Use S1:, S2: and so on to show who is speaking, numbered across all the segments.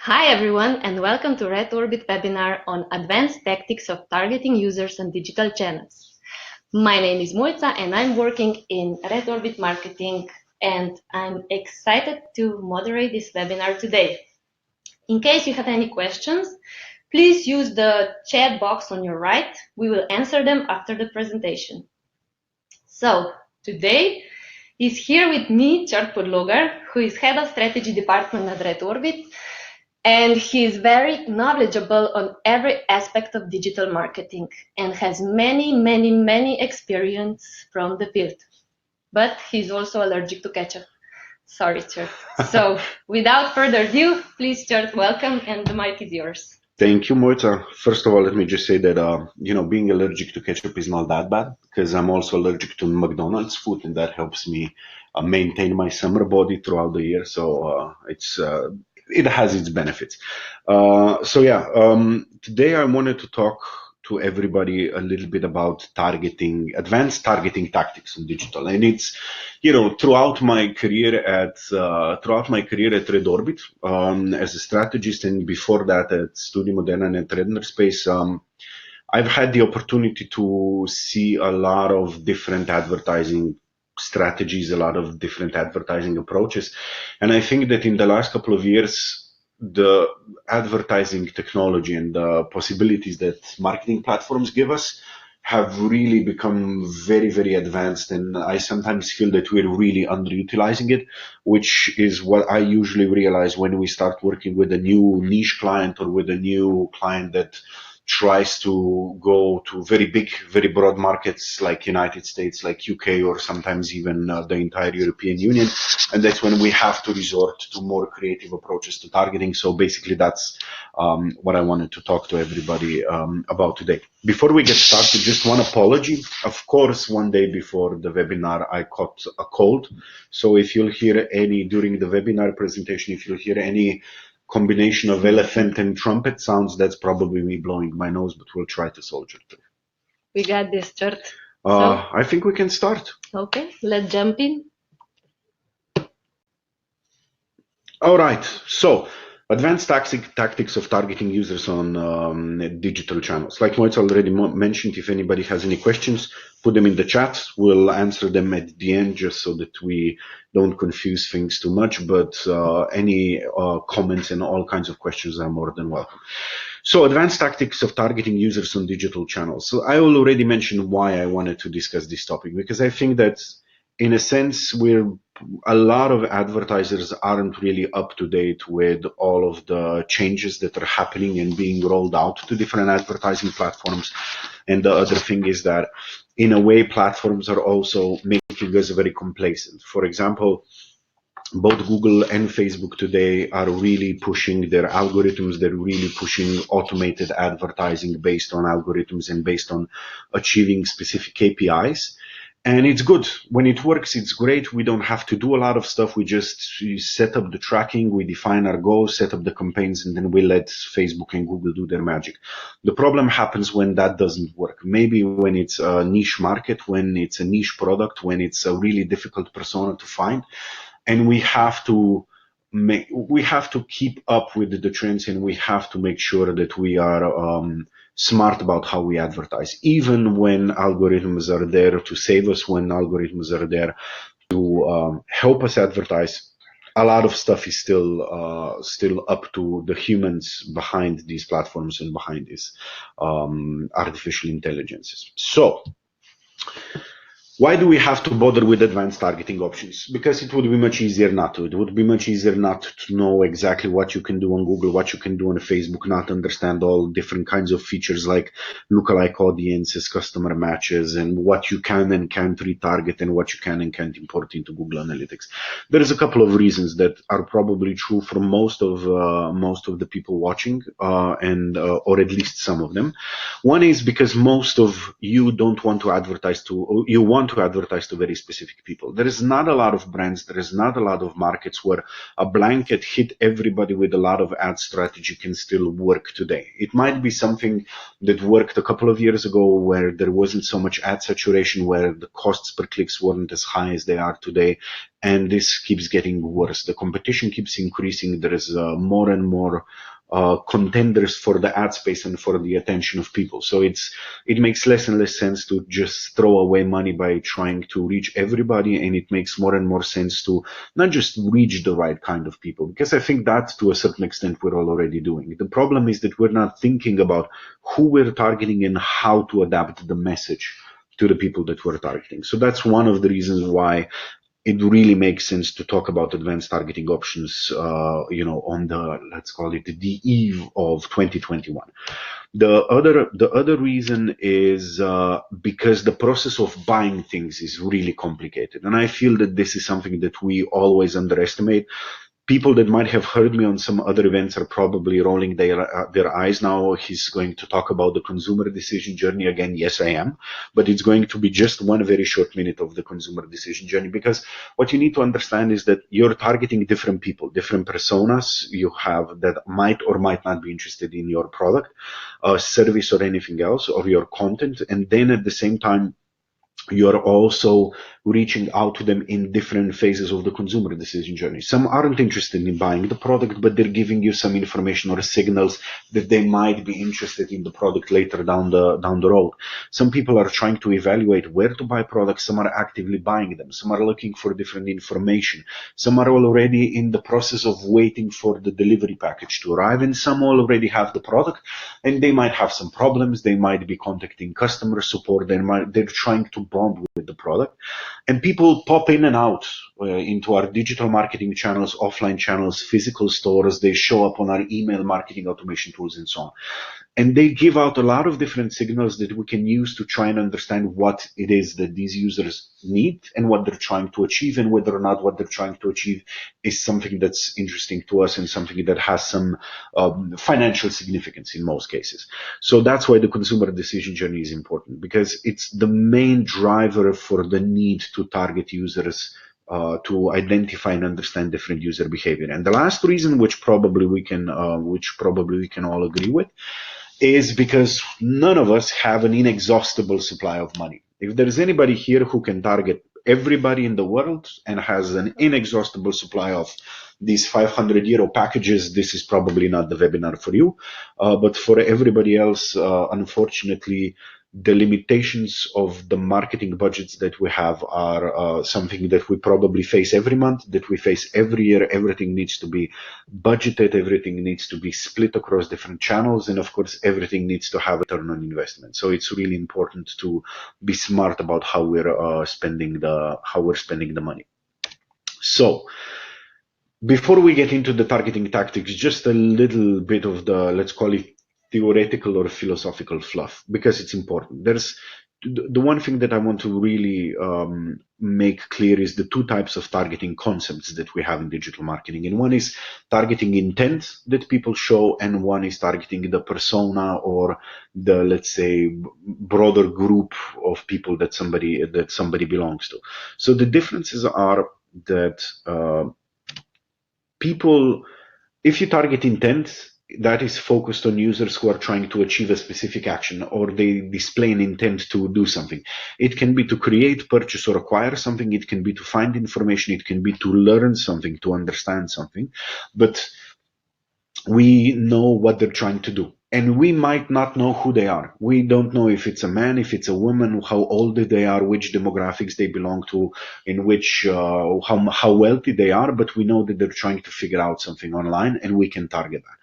S1: Hi everyone and welcome to Red Orbit webinar on Advanced Tactics of Targeting Users on Digital Channels. My name is Mojca and I'm working in Red Orbit Marketing and I'm excited to moderate this webinar today. In case you have any questions, please use the chat box on your right. We will answer them after the presentation. So today is here with me Chert Podlogar, who is Head of Strategy Department at Red Orbit. And he is very knowledgeable on every aspect of digital marketing and has many experience from the field. But he's also allergic to ketchup. Sorry, Chert. So without further ado, please, Chert, welcome, and the mic is yours.
S2: Thank you, Mojca. First of all, let me just say that, being allergic to ketchup is not that bad because I'm also allergic to McDonald's food and that helps me maintain my summer body throughout the year. So it has its benefits. Today I wanted to talk to everybody a little bit about advanced targeting tactics in digital. And it's, throughout my career at Red Orbit, as a strategist, and before that at Studio Moderna and at Redner Space, I've had the opportunity to see a lot of different advertising strategies, a lot of different advertising approaches. And I think that in the last couple of years, the advertising technology and the possibilities that marketing platforms give us have really become very advanced. And I sometimes feel that we're really underutilizing it, which is what I usually realize when we start working with a new niche client or with a new client that tries to go to very big, very broad markets like United States, like UK, or sometimes even the entire European Union. And that's when we have to resort to more creative approaches to targeting. So basically that's what I wanted to talk to everybody about today. Before we get started, just one apology. Of course, one day before the webinar, I caught a cold. So if you'll hear during the webinar presentation, if you'll hear any combination of elephant and trumpet sounds, that's probably me blowing my nose, but we'll try to soldier through.
S1: We got this, Chert.
S2: I think we can start.
S1: Okay, let's jump in.
S2: All right. So, advanced tactics of targeting users on digital channels. Like Moitz already mentioned, if anybody has any questions, put them in the chat. We'll answer them at the end just so that we don't confuse things too much. But any comments and all kinds of questions are more than welcome. So, advanced tactics of targeting users on digital channels. So, I already mentioned why I wanted to discuss this topic, because I think that in a sense, a lot of advertisers aren't really up to date with all of the changes that are happening and being rolled out to different advertising platforms. And the other thing is that, in a way, platforms are also making us very complacent. For example, both Google and Facebook today are really pushing their algorithms. They're really pushing automated advertising based on algorithms and based on achieving specific KPIs. And it's good. When it works, it's great. We don't have to do a lot of stuff. We just set up the tracking, we define our goals, set up the campaigns, and then we let Facebook and Google do their magic. The problem happens when that doesn't work. Maybe when it's a niche market, when it's a niche product, when it's a really difficult persona to find. And we have to keep up with the trends, and we have to make sure that we are smart about how we advertise, even when algorithms are there to save us, when algorithms are there to help us advertise. A lot of stuff is still up to the humans behind these platforms and behind these artificial intelligences. So, why do we have to bother with advanced targeting options? Because it would be much easier not to. It would be much easier not to know exactly what you can do on Google, what you can do on Facebook, not understand all different kinds of features like lookalike audiences, customer matches, and what you can and can't retarget and what you can and can't import into Google Analytics. There is a couple of reasons that are probably true for most of the people watching, or at least some of them. One is because most of you don't want to advertise you want to advertise to very specific people. There is not a lot of brands, there is not a lot of markets where a blanket hit everybody with a lot of ad strategy can still work today. It might be something that worked a couple of years ago where there wasn't so much ad saturation, where the costs per clicks weren't as high as they are today. And this keeps getting worse. The competition keeps increasing. There is more and more contenders for the ad space and for the attention of people. So it makes less and less sense to just throw away money by trying to reach everybody, and it makes more and more sense to not just reach the right kind of people, because I think that to a certain extent we're already doing. The problem is that we're not thinking about who we're targeting and how to adapt the message to the people that we're targeting. So that's one of the reasons why it really makes sense to talk about advanced targeting options, on the, let's call it the eve of 2021. The other reason is because the process of buying things is really complicated, and I feel that this is something that we always underestimate. People that might have heard me on some other events are probably rolling their eyes now. He's going to talk about the consumer decision journey again. Yes, I am. But it's going to be just one very short minute of the consumer decision journey, because what you need to understand is that you're targeting different people, different personas you have that might or might not be interested in your product, service, or anything else, or your content. And then at the same time, you're also reaching out to them in different phases of the consumer decision journey. Some aren't interested in buying the product, but they're giving you some information or signals that they might be interested in the product later down the road. Some people are trying to evaluate where to buy products. Some are actively buying them. Some are looking for different information. Some are already in the process of waiting for the delivery package to arrive, and some already have the product and they might have some problems. They might be contacting customer support. They're trying to bond with the product. And people pop in and out into our digital marketing channels, offline channels, physical stores. They show up on our email marketing automation tools and so on. And they give out a lot of different signals that we can use to try and understand what it is that these users need and what they're trying to achieve, and whether or not what they're trying to achieve is something that's interesting to us and something that has some financial significance in most cases. So that's why the consumer decision journey is important, because it's the main driver for the need to target users, to identify and understand different user behavior. And the last reason, which probably we can all agree with, is because none of us have an inexhaustible supply of money. If there is anybody here who can target everybody in the world and has an inexhaustible supply of these 500 euro packages, this is probably not the webinar for you. But for everybody else, unfortunately, the limitations of the marketing budgets that we have are something that we probably face every month, that we face every year. Everything needs to be budgeted, everything needs to be split across different channels, and of course everything needs to have a return on investment. So it's really important to be smart about how we're spending the money. So before we get into the targeting tactics, just a little bit of the, let's call it, theoretical or philosophical fluff, because it's important. There's the one thing that I want to really make clear is the two types of targeting concepts that we have in digital marketing. And one is targeting intent that people show, and one is targeting the persona or the, let's say, broader group of people that somebody belongs to. So the differences are that people, if you target intent, that is focused on users who are trying to achieve a specific action, or they display an intent to do something. It can be to create, purchase, or acquire something. It can be to find information. It can be to learn something, to understand something. But we know what they're trying to do. And we might not know who they are. We don't know if it's a man, if it's a woman, how old they are, which demographics they belong to, in which how wealthy they are, but we know that they're trying to figure out something online, and we can target that.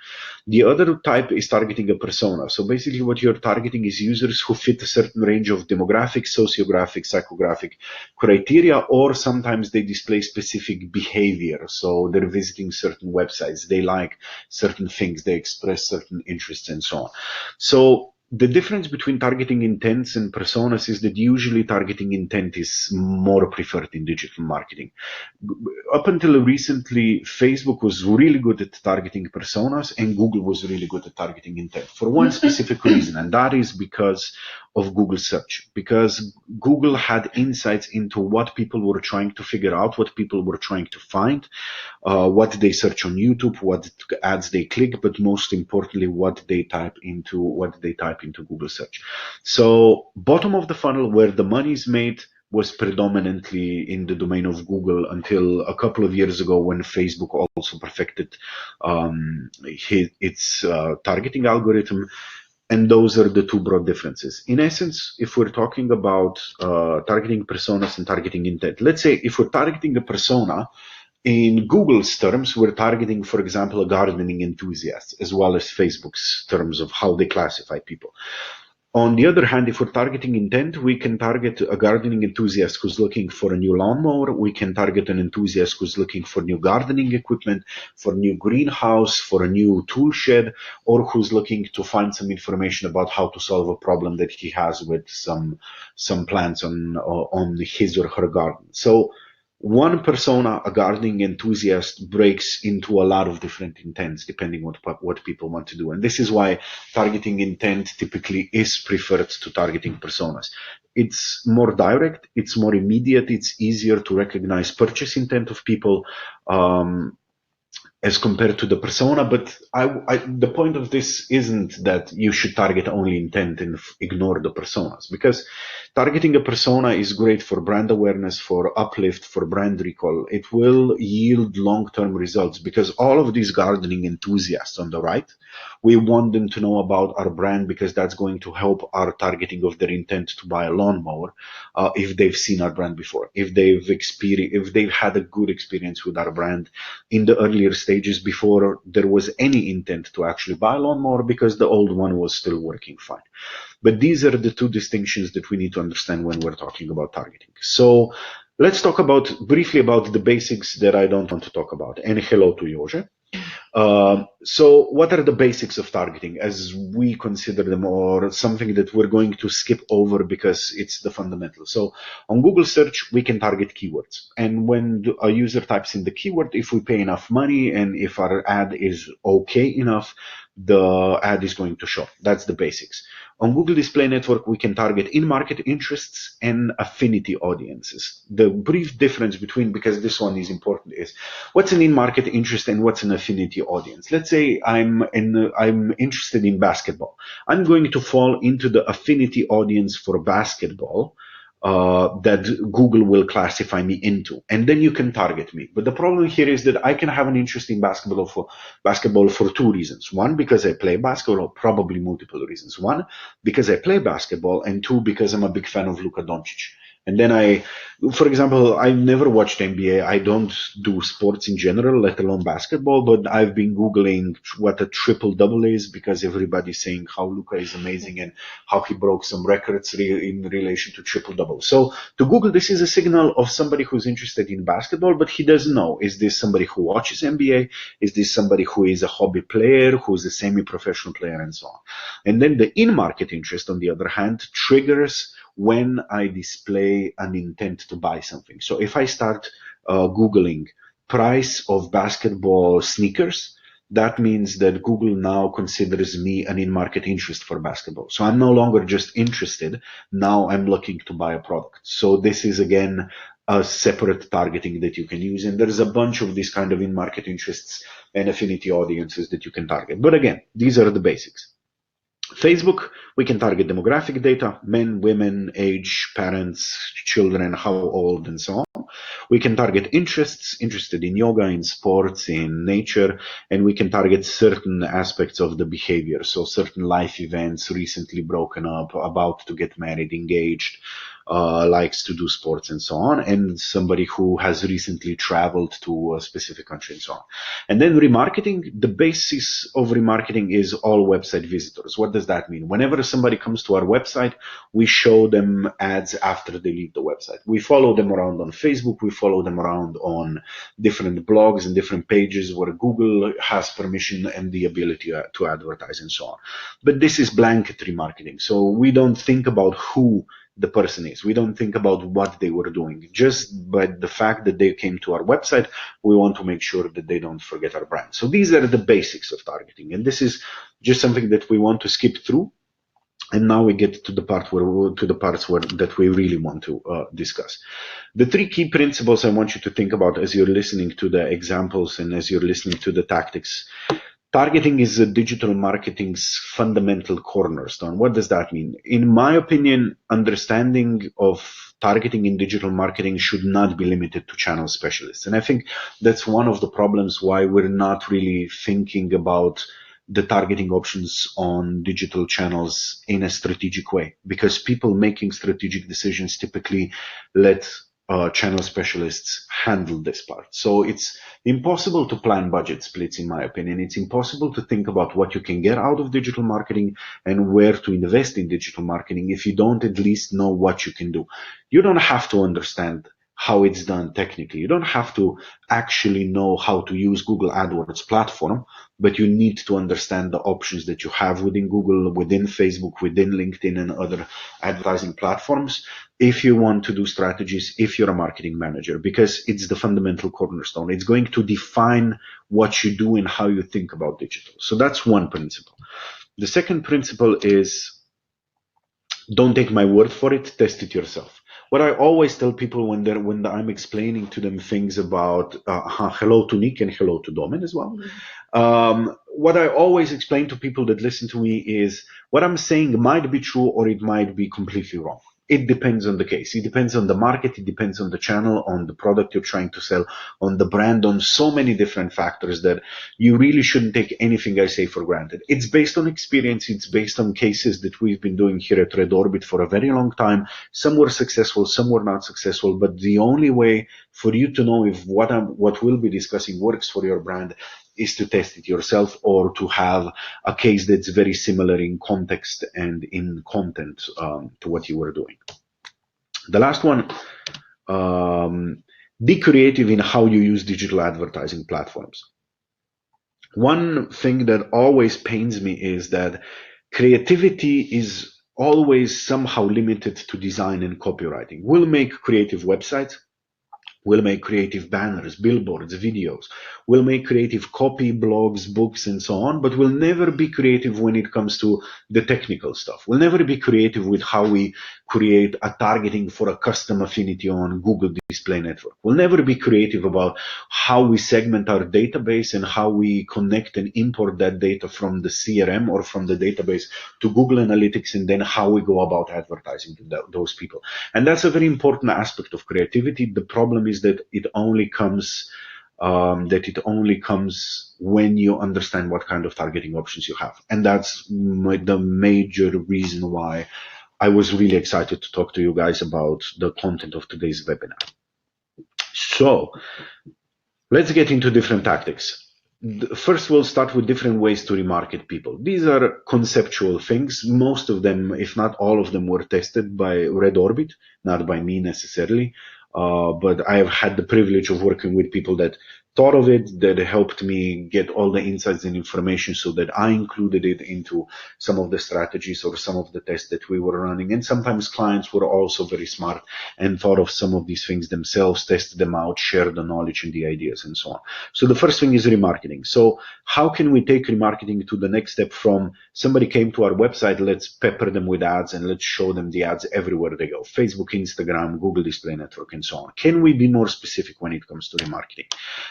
S2: The other type is targeting a persona. So basically what you're targeting is users who fit a certain range of demographic, sociographic, psychographic criteria, or sometimes they display specific behavior. So they're visiting certain websites, they like certain things, they express certain interests, and so on. So the difference between targeting intents and personas is that usually targeting intent is more preferred in digital marketing. Up until recently, Facebook was really good at targeting personas, and Google was really good at targeting intent for one specific reason, and that is because of Google search, because Google had insights into what people were trying to figure out, what people were trying to find, what they search on YouTube, what ads they click, but most importantly, what they type into Google search. So bottom of the funnel, where the money is made, was predominantly in the domain of Google until a couple of years ago, when Facebook also perfected its targeting algorithm. And those are the two broad differences. In essence, if we're talking about targeting personas and targeting intent, let's say if we're targeting a persona, in Google's terms, we're targeting, for example, a gardening enthusiast, as well as Facebook's terms of how they classify people. On the other hand, if we're targeting intent, we can target a gardening enthusiast who's looking for a new lawnmower. We can target an enthusiast who's looking for new gardening equipment, for a new greenhouse, for a new tool shed, or who's looking to find some information about how to solve a problem that he has with some plants on his or her garden. So one persona, a gardening enthusiast, breaks into a lot of different intents depending on what people want to do. And this is why targeting intent typically is preferred to targeting personas. It's more direct, it's more immediate, it's easier to recognize purchase intent of people as compared to the persona. But the point of this isn't that you should target only intent and ignore the personas, because targeting a persona is great for brand awareness, for uplift, for brand recall. It will yield long-term results, because all of these gardening enthusiasts on the right, we want them to know about our brand, because that's going to help our targeting of their intent to buy a lawnmower if they've seen our brand before, if they've had a good experience with our brand in the earlier stages before there was any intent to actually buy a lawnmower, because the old one was still working fine. But these are the two distinctions that we need to understand when we're talking about targeting. So let's talk briefly about the basics that I don't want to talk about. And hello to Jože. So what are the basics of targeting as we consider them, or something that we're going to skip over because it's the fundamental? So on Google search, we can target keywords. And when a user types in the keyword, if we pay enough money and if our ad is okay enough, the ad is going to show. That's the basics. On Google Display Network, we can target in-market interests and affinity audiences. The brief difference between, because this one is important, is what's an in-market interest and what's an affinity audience. Let's say I'm interested in basketball. I'm going to fall into the affinity audience for basketball that Google will classify me into, and then you can target me. But the problem here is that I can have an interest in basketball for two reasons. One, because I play basketball, or probably multiple reasons. One, because I play basketball, and two, because I'm a big fan of Luka Doncic. And then for example, I never watched NBA. I don't do sports in general, let alone basketball, but I've been Googling what a triple-double is, because everybody's saying how Luka is amazing and how he broke some records in relation to triple-double. So to Google, this is a signal of somebody who's interested in basketball, but he doesn't know, is this somebody who watches NBA? Is this somebody who is a hobby player, who's a semi-professional player, and so on? And then the in-market interest, on the other hand, triggers when I display an intent to buy something. So if I start Googling price of basketball sneakers, that means that Google now considers me an in-market interest for basketball. So I'm no longer just interested. Now I'm looking to buy a product. So this is, again, a separate targeting that you can use. And there's a bunch of these kind of in-market interests and affinity audiences that you can target. But again, these are the basics. Facebook, we can target demographic data, men, women, age, parents, children, how old, and so on. We can target interests, interested in yoga, in sports, in nature, and we can target certain aspects of the behavior. So certain life events, recently broken up, about to get married, engaged, likes to do sports, and so on, and somebody who has recently traveled to a specific country, and so on. And then remarketing, the basis of remarketing is all website visitors. What does that mean? Whenever somebody comes to our website, we show them ads after they leave the website. We follow them around on Facebook, we follow them around on different blogs and different pages where Google has permission and the ability to advertise, and so on. But this is blanket remarketing. So we don't think about who the person is. We don't think about what they were doing. Just by the fact that they came to our website, we want to make sure that they don't forget our brand. So these are the basics of targeting. And this is just something that we want to skip through And now we get to the parts that we really want to discuss. The three key principles I want you to think about as you're listening to the examples and as you're listening to the tactics. Targeting is a digital marketing's fundamental cornerstone. What does that mean? In my opinion, understanding of targeting in digital marketing should not be limited to channel specialists. And I think that's one of the problems why we're not really thinking about the targeting options on digital channels in a strategic way, because people making strategic decisions typically let channel specialists handle this part. So it's impossible to plan budget splits, in my opinion. It's impossible to think about what you can get out of digital marketing and where to invest in digital marketing if you don't at least know what you can do. You don't have to understand how it's done technically. You don't have to actually know how to use Google AdWords platform, but you need to understand the options that you have within Google, within Facebook, within LinkedIn and other advertising platforms if you want to do strategies, if you're a marketing manager, because it's the fundamental cornerstone. It's going to define what you do and how you think about digital. So that's one principle. The second principle is don't take my word for it, test it yourself. What I always tell people when I'm explaining to them things about hello to Nick and hello to Domen as well. What I always explain to people that listen to me is what I'm saying might be true or it might be completely wrong. It depends on the case. It depends on the market. It depends on the channel, on the product you're trying to sell, on the brand, on so many different factors that you really shouldn't take anything I say for granted. It's based on experience. It's based on cases that we've been doing here at Red Orbit for a very long time. Some were successful, some were not successful, but the only way for you to know if what we'll be discussing works for your brand is to test it yourself or to have a case that's very similar in context and in content to what you were doing. The last one, be creative in how you use digital advertising platforms. One thing that always pains me is that creativity is always somehow limited to design and copywriting. We'll make creative websites. We'll make creative banners, billboards, videos. We'll make creative copy, blogs, books, and so on, but we'll never be creative when it comes to the technical stuff. We'll never be creative with how we create a targeting for a custom affinity on Google Display Network. We'll never be creative about how we segment our database and how we connect and import that data from the CRM or from the database to Google Analytics, and then how we go about advertising to those people. And that's a very important aspect of creativity. The problem is that it only comes when you understand what kind of targeting options you have. And that's the major reason why I was really excited to talk to you guys about the content of today's webinar. So let's get into different tactics. First, we'll start with different ways to remarket people. These are conceptual things. Most of them, if not all of them, were tested by Red Orbit, not by me necessarily. But I have had the privilege of working with people that thought of it, that helped me get all the insights and information so that I included it into some of the strategies or some of the tests that we were running. And sometimes clients were also very smart and thought of some of these things themselves, tested them out, shared the knowledge and the ideas and so on. So the first thing is remarketing. So how can we take remarketing to the next step from somebody came to our website, let's pepper them with ads and let's show them the ads everywhere they go, Facebook, Instagram, Google Display Network, and so on. Can we be more specific when it comes to remarketing?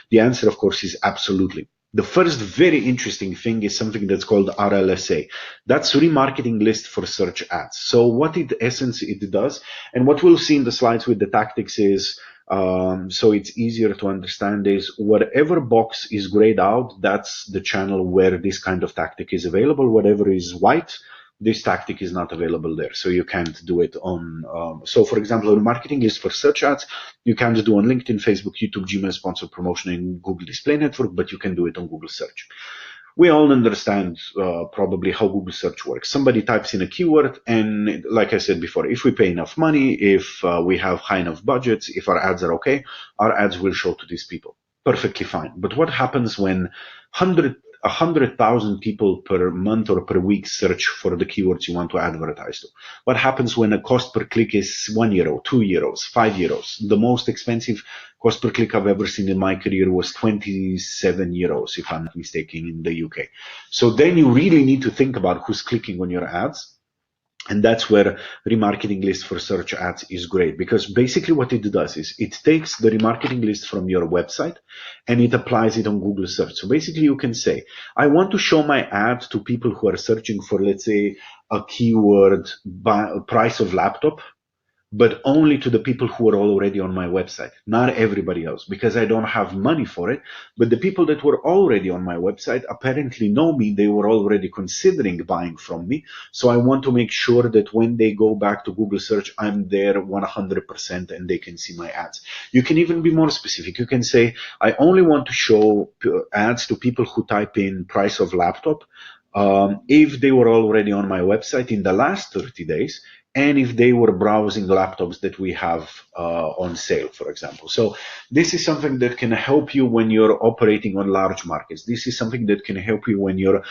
S2: The answer, of course, is absolutely. The first very interesting thing is something that's called RLSA. That's remarketing list for search ads. So what in essence it does, and what we'll see in the slides with the tactics is, so it's easier to understand, is whatever box is grayed out, that's the channel where this kind of tactic is available. Whatever is white, this tactic is not available there. So you can't do it on, so for example, remarketing is for search ads. You can't do on LinkedIn, Facebook, YouTube, Gmail, sponsored promotion in Google Display Network, but you can do it on Google Search. We all understand probably how Google Search works. Somebody types in a keyword, and like I said before, if we pay enough money, if we have high enough budgets, if our ads are okay, our ads will show to these people. Perfectly fine. But what happens when 100,000 people per month or per week search for the keywords you want to advertise to? What happens when a cost per click is €1, €2, €5? The most expensive cost per click I've ever seen in my career was €27, if I'm not mistaken, in the UK. So then you really need to think about who's clicking on your ads And that's where remarketing list for search ads is great, because basically what it does is it takes the remarketing list from your website and it applies it on Google search. So basically you can say, I want to show my ad to people who are searching for, let's say, a keyword price of laptop, but only to the people who are already on my website, not everybody else, because I don't have money for it. But the people that were already on my website apparently know me. They were already considering buying from me. So I want to make sure that when they go back to Google search, I'm there 100% and they can see my ads. You can even be more specific. You can say, I only want to show ads to people who type in price of laptop if they were already on my website in the last 30 days, and if they were browsing laptops that we have on sale, for example. So this is something that can help you when you're operating on large markets. This is something that can help you when you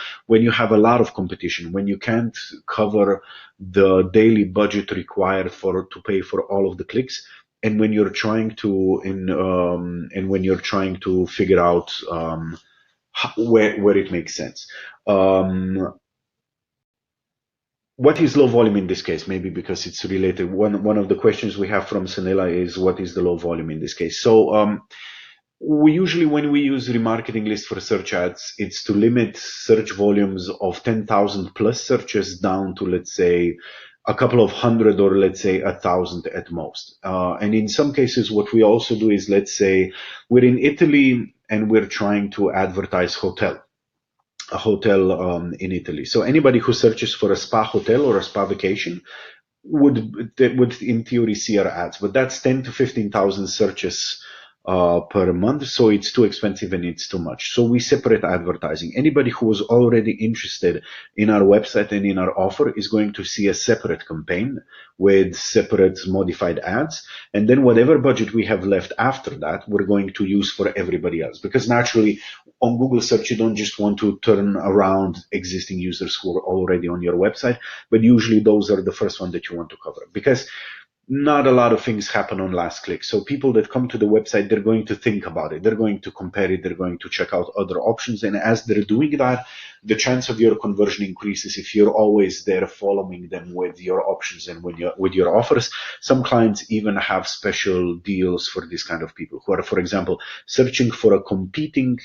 S2: have a lot of competition, when you can't cover the daily budget required to pay for all of the clicks, and when you're trying to figure out where it makes sense. What is low volume in this case? Maybe because it's related. One of the questions we have from Sanela is, what is the low volume in this case? So we usually, when we use remarketing list for search ads, it's to limit search volumes of 10,000 plus searches down to, let's say, a couple of hundred, or let's say 1,000 at most. And in some cases, what we also do is, let's say we're in Italy and we're trying to advertise a hotel in Italy. So anybody who searches for a spa hotel or a spa vacation would in theory see our ads, but that's 10 to 15,000 searches per month, so it's too expensive and it's too much. So we separate advertising. Anybody who was already interested in our website and in our offer is going to see a separate campaign with separate modified ads, and then whatever budget we have left after that, we're going to use for everybody else. Because naturally, on Google search, you don't just want to turn around existing users who are already on your website, but usually those are the first one that you want to cover, because not a lot of things happen on last click. So people that come to the website, they're going to think about it. They're going to compare it. They're going to check out other options. And as they're doing that, the chance of your conversion increases if you're always there following them with your options and with your offers. Some clients even have special deals for this kind of people who are, for example, searching for a competing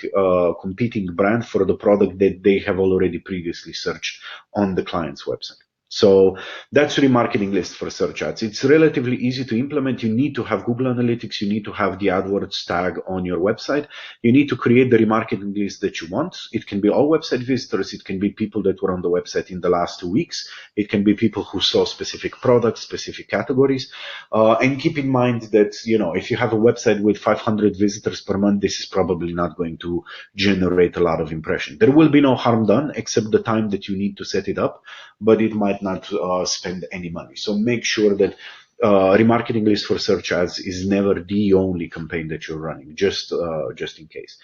S2: brand for the product that they have already previously searched on the client's website. So that's remarketing list for search ads. It's relatively easy to implement. You need to have Google Analytics. You need to have the AdWords tag on your website. You need to create the remarketing list that you want. It can be all website visitors. It can be people that were on the website in the last 2 weeks. It can be people who saw specific products, specific categories. And keep in mind that, if you have a website with 500 visitors per month, this is probably not going to generate a lot of impression. There will be no harm done except the time that you need to set it up, but it might not spend any money. So make sure that remarketing list for search ads is never the only campaign that you're running, just in case.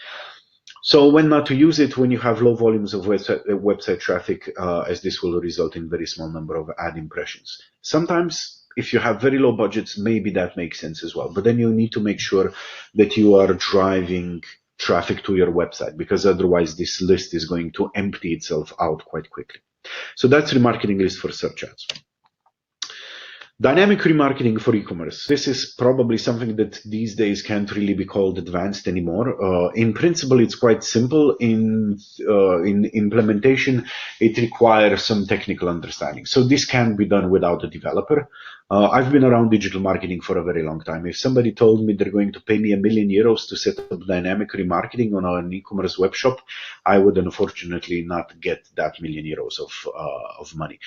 S2: So when not to use it, when you have low volumes of website traffic, as this will result in very small number of ad impressions. Sometimes, if you have very low budgets, maybe that makes sense as well. But then you need to make sure that you are driving traffic to your website, because otherwise this list is going to empty itself out quite quickly. So that's remarketing list for search ads. Dynamic remarketing for e-commerce. This is probably something that these days can't really be called advanced anymore. In principle, it's quite simple. In implementation, it requires some technical understanding. So this can be done without a developer. I've been around digital marketing for a very long time. If somebody told me they're going to pay me €1 million to set up dynamic remarketing on an e-commerce web shop, I would unfortunately not get that €1 million of money.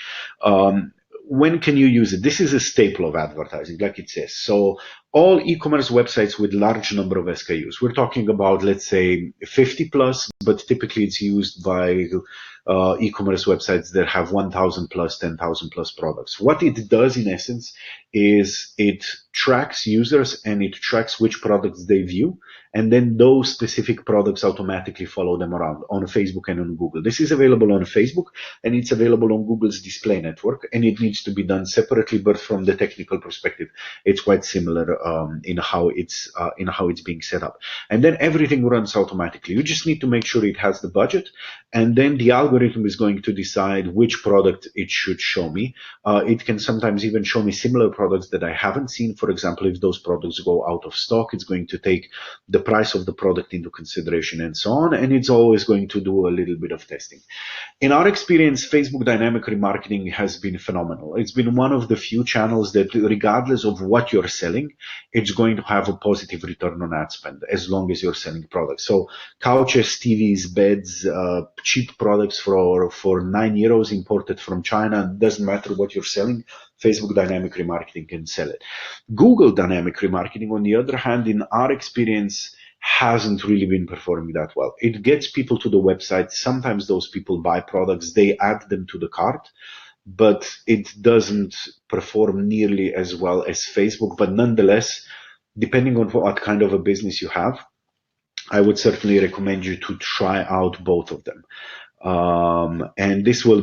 S2: When can you use it? This is a staple of advertising, like it says. So all e-commerce websites with large number of SKUs, we're talking about, let's say, 50 plus, but typically it's used by e-commerce websites that have 1,000 plus, 10,000 plus products. What it does in essence is it tracks users and it tracks which products they view, and then those specific products automatically follow them around on Facebook and on Google. This is available on Facebook and it's available on Google's display network, and it needs to be done separately, but from the technical perspective, it's quite similar in how it's being set up. And then everything runs automatically. You just need to make sure it has the budget, and then the algorithm is going to decide which product it should show me. It can sometimes even show me similar products that I haven't seen. For example, if those products go out of stock, it's going to take the price of the product into consideration and so on. And it's always going to do a little bit of testing. In our experience, Facebook dynamic remarketing has been phenomenal. It's been one of the few channels that, regardless of what you're selling, it's going to have a positive return on ad spend as long as you're selling products. So couches, TVs, beds, cheap products for €9 imported from China. Doesn't matter what you're selling. Facebook dynamic remarketing can sell it. Google dynamic remarketing, on the other hand, in our experience, hasn't really been performing that well. It gets people to the website. Sometimes those people buy products, they add them to the cart, but it doesn't perform nearly as well as Facebook. But nonetheless, depending on what kind of a business you have, I would certainly recommend you to try out both of them. And this will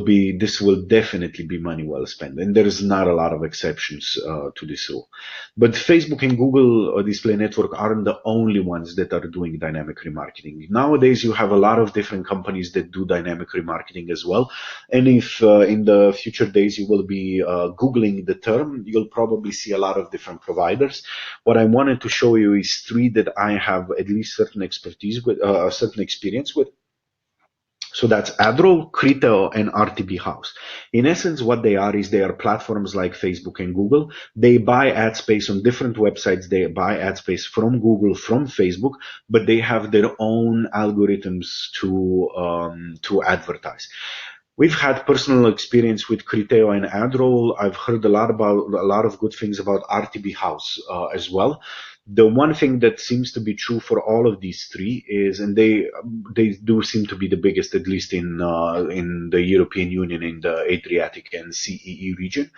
S2: definitely be money well spent. And there is not a lot of exceptions to this rule. But Facebook and Google Display Network aren't the only ones that are doing dynamic remarketing. Nowadays, you have a lot of different companies that do dynamic remarketing as well. And if in the future days you will be Googling the term, you'll probably see a lot of different providers. What I wanted to show you is three that I have at least certain expertise with, certain experience with. So that's Adroll, Criteo, and RTB House. In essence, what they are is they are platforms like Facebook and Google. They buy ad space on different websites. They buy ad space from Google, from Facebook, but they have their own algorithms to advertise. We've had personal experience with Criteo and Adroll. I've heard a lot of good things about RTB House as well. The one thing that seems to be true for all of these three is, and they do seem to be the biggest, at least in the European Union, in the Adriatic and CEE region.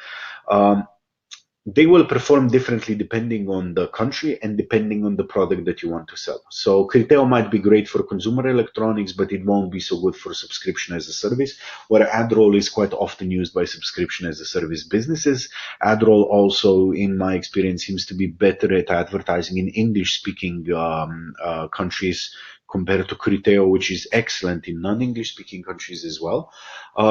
S2: They will perform differently depending on the country and depending on the product that you want to sell. So Criteo might be great for consumer electronics, but it won't be so good for subscription as a service, where Adroll is quite often used by subscription as a service businesses. Adroll also, in my experience, seems to be better at advertising in English-speaking countries compared to Criteo, which is excellent in non-English speaking countries as well.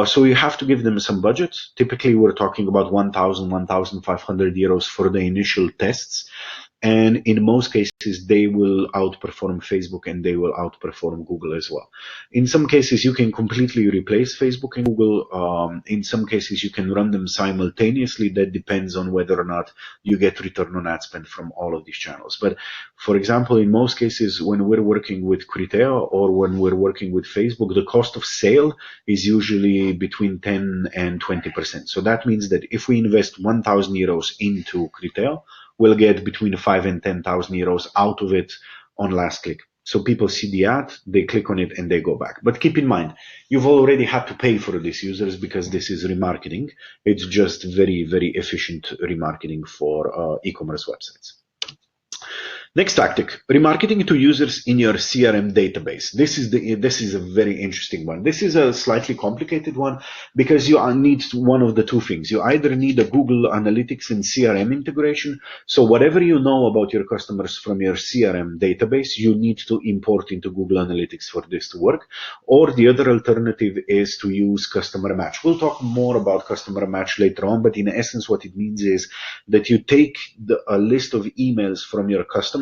S2: So you have to give them some budget. Typically, we're talking about 1,000, 1,500 euros for the initial tests. And in most cases, they will outperform Facebook and they will outperform Google as well. In some cases, you can completely replace Facebook and Google. In some cases, you can run them simultaneously. That depends on whether or not you get return on ad spend from all of these channels. But for example, in most cases, when we're working with Criteo or when we're working with Facebook, the cost of sale is usually between 10 and 20%. So that means that if we invest 1,000 euros into Criteo, we'll get between 5 and 10,000 euros out of it on last click. So people see the ad, they click on it, and they go back. But keep in mind, you've already had to pay for these users because this is remarketing. It's just very, very efficient remarketing for e-commerce websites. Next tactic, remarketing to users in your CRM database. This is a very interesting one. This is a slightly complicated one because you need one of the two things. You either need a Google Analytics and CRM integration. So whatever you know about your customers from your CRM database, you need to import into Google Analytics for this to work. Or the other alternative is to use Customer Match. We'll talk more about Customer Match later on, but in essence, what it means is that you take a list of emails from your customers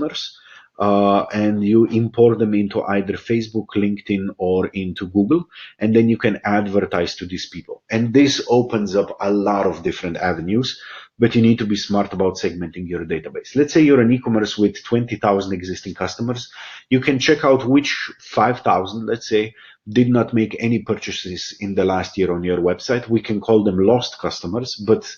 S2: and you import them into either Facebook, LinkedIn, or into Google, and then you can advertise to these people. And this opens up a lot of different avenues, but you need to be smart about segmenting your database. Let's say you're an e-commerce with 20,000 existing customers. You can check out which 5,000, let's say, did not make any purchases in the last year on your website. We can call them lost customers, but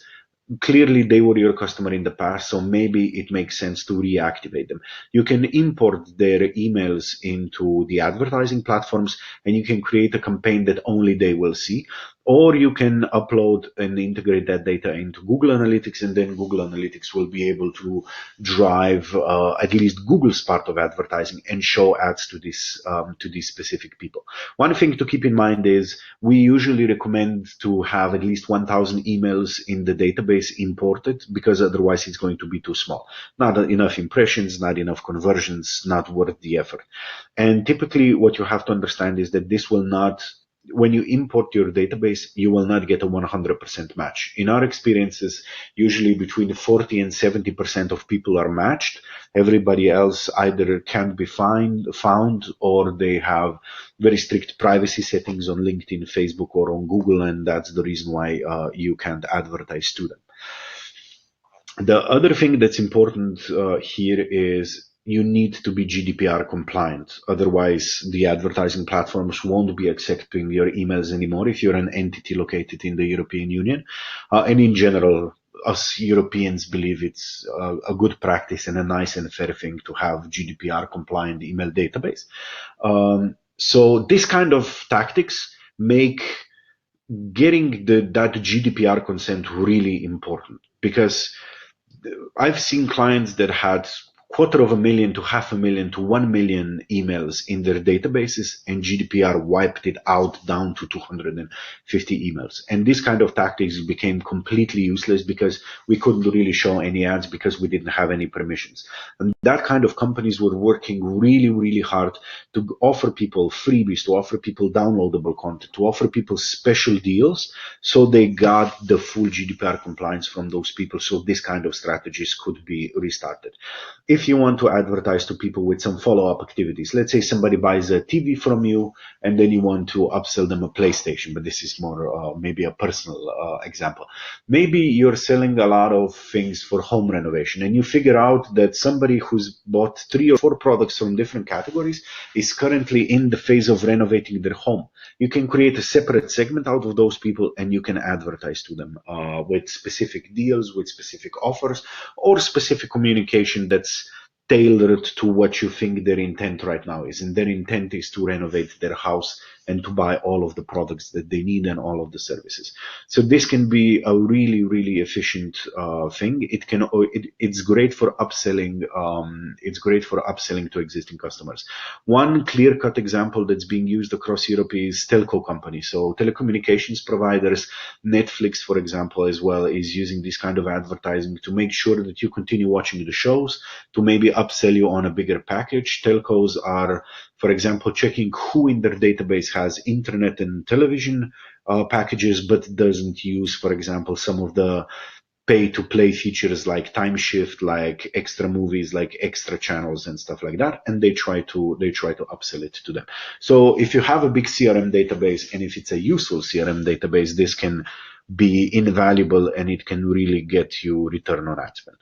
S2: clearly they were your customer in the past, so maybe it makes sense to reactivate them. You can import their emails into the advertising platforms, and you can create a campaign that only they will see. or you can upload and integrate that data into Google Analytics, and then Google Analytics will be able to drive at least Google's part of advertising and show ads to these specific people. One thing to keep in mind is we usually recommend to have at least 1,000 emails in the database imported, because otherwise it's going to be too small. Not enough impressions, not enough conversions, not worth the effort. And typically what you have to understand is that this will not, when you import your database, you will not get a 100% match. In our experiences, usually between 40 and 70% of people are matched. Everybody else either can't be found, or they have very strict privacy settings on LinkedIn, Facebook, or on Google, and that's the reason why you can't advertise to them. The other thing that's important here is you need to be GDPR compliant. Otherwise, the advertising platforms won't be accepting your emails anymore if you're an entity located in the European Union. And in general, us Europeans believe it's a good practice and a nice and fair thing to have GDPR compliant email database. So this kind of tactics make getting that GDPR consent really important, because I've seen clients that had 250,000 to 500,000 to 1 million emails in their databases, and GDPR wiped it out down to 250 emails. And this kind of tactics became completely useless because we couldn't really show any ads because we didn't have any permissions. And that kind of companies were working really, really hard to offer people freebies, to offer people downloadable content, to offer people special deals, so they got the full GDPR compliance from those people, so this kind of strategies could be restarted. If you want to advertise to people with some follow-up activities, let's say somebody buys a TV from you and then you want to upsell them a PlayStation, but this is more maybe a personal example. Maybe you're selling a lot of things for home renovation, and you figure out that somebody who's bought 3 or 4 products from different categories is currently in the phase of renovating their home. You can create a separate segment out of those people, and you can advertise to them with specific deals, with specific offers, or specific communication that's tailored to what you think their intent right now is. And their intent is to renovate their house and to buy all of the products that they need and all of the services. So this can be a really, really efficient thing. It's great for upselling. It's great for upselling to existing customers. One clear-cut example that's being used across Europe is telco companies. So telecommunications providers, Netflix, for example, as well, is using this kind of advertising to make sure that you continue watching the shows, to maybe upsell you on a bigger package. Telcos are, for example, checking who in their database has internet and television packages, but doesn't use, for example, some of the pay-to-play features like time shift, like extra movies, like extra channels and stuff like that, and they try to upsell it to them. So if you have a big CRM database, and if it's a useful CRM database, this can be invaluable, and it can really get you return on ad spend.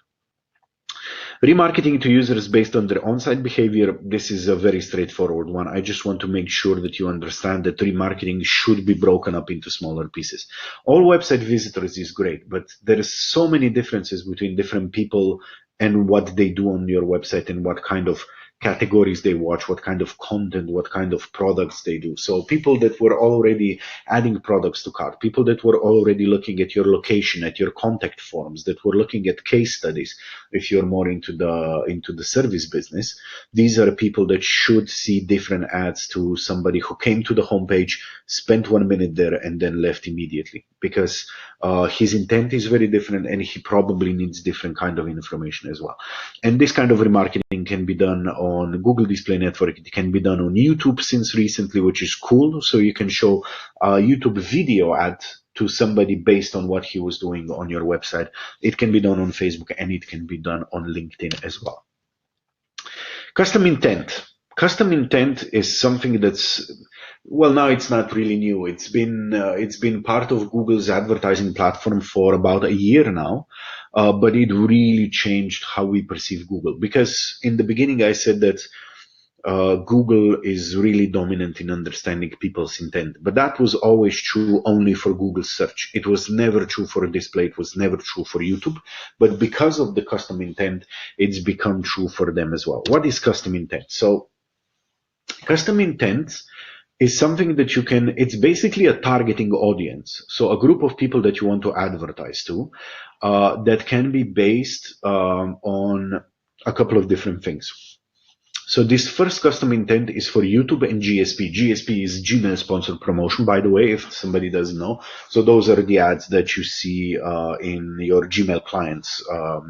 S2: Remarketing to users based on their on-site behavior, this is a very straightforward one. I just want to make sure that you understand that remarketing should be broken up into smaller pieces. All website visitors is great, but there is so many differences between different people and what they do on your website and what kind of categories they watch, what kind of content, what kind of products they do. So people that were already adding products to cart, people that were already looking at your location, at your contact forms, that were looking at case studies, if you're more into the service business, these are people that should see different ads to somebody who came to the homepage, spent 1 minute there, and then left immediately, because his intent is very different, and he probably needs different kind of information as well. And this kind of remarketing can be done on Google Display Network. It can be done on YouTube since recently, which is cool. So you can show a YouTube video ad to somebody based on what he was doing on your website. It can be done on Facebook, and it can be done on LinkedIn as well. Custom intent. Custom intent is something that's, well, now it's not really new. It's been part of Google's advertising platform for about a year now, but it really changed how we perceive Google. Because in the beginning, I said that Google is really dominant in understanding people's intent, but that was always true only for Google search. It was never true for display. It was never true for YouTube. But because of the custom intent, it's become true for them as well. What is custom intent? So custom intent is something that you can, it's basically a targeting audience. So a group of people that you want to advertise to, that can be based on a couple of different things. So this first custom intent is for YouTube and GSP. GSP is Gmail sponsored promotion, by the way, if somebody doesn't know. So those are the ads that you see in your Gmail clients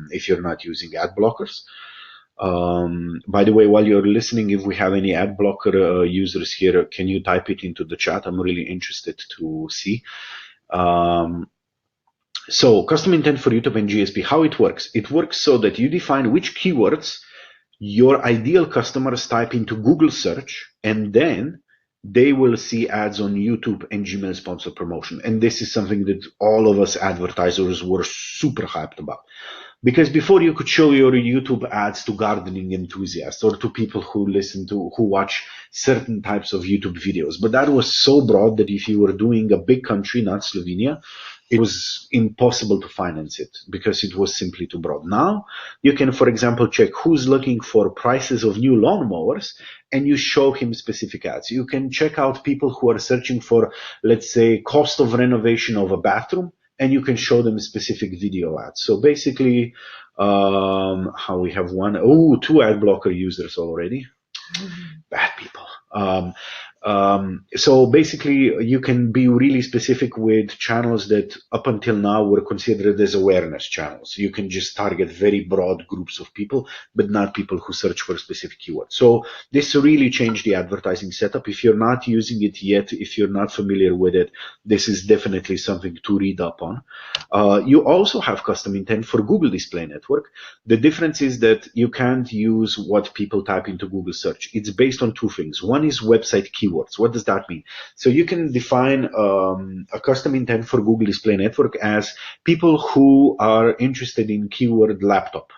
S2: if you're not using ad blockers. By the way, while you're listening, if we have any ad blocker users here, can you type it into the chat? I'm really interested to see. So custom intent for YouTube and GSP, how it works? It works so that you define which keywords your ideal customers type into Google search, and then they will see ads on YouTube and Gmail sponsored promotion. And this is something that all of us advertisers were super hyped about. Because before you could show your YouTube ads to gardening enthusiasts or to people who watch certain types of YouTube videos. But that was so broad that if you were doing a big country, not Slovenia, it was impossible to finance it because it was simply too broad. Now you can, for example, check who's looking for prices of new lawnmowers and you show him specific ads. You can check out people who are searching for, let's say, cost of renovation of a bathroom, and you can show them specific video ads. So basically, how we have two ad blocker users already. Bad people. So basically, you can be really specific with channels that up until now were considered as awareness channels. You can just target very broad groups of people, but not people who search for specific keywords. So this really changed the advertising setup. If you're not using it yet, if you're not familiar with it, this is definitely something to read up on. You also have custom intent for Google Display Network. The difference is that you can't use what people type into Google search. It's based on two things. One is website keywords. What does that mean? So you can define a custom intent for Google Display Network as people who are interested in keyword laptop.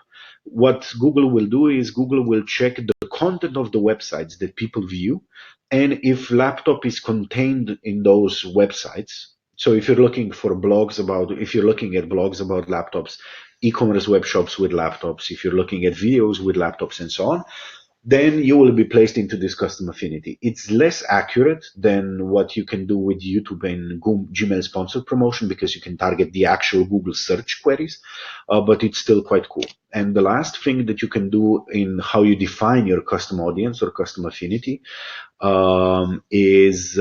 S2: What Google will do is Google will check the content of the websites that people view, and if laptop is contained in those websites. So if you're looking at blogs about laptops, e-commerce web shops with laptops, if you're looking at videos with laptops and so on, then you will be placed into this custom affinity. It's less accurate than what you can do with YouTube and Gmail sponsored promotion because you can target the actual Google search queries, but it's still quite cool. And the last thing that you can do in how you define your custom audience or custom affinity is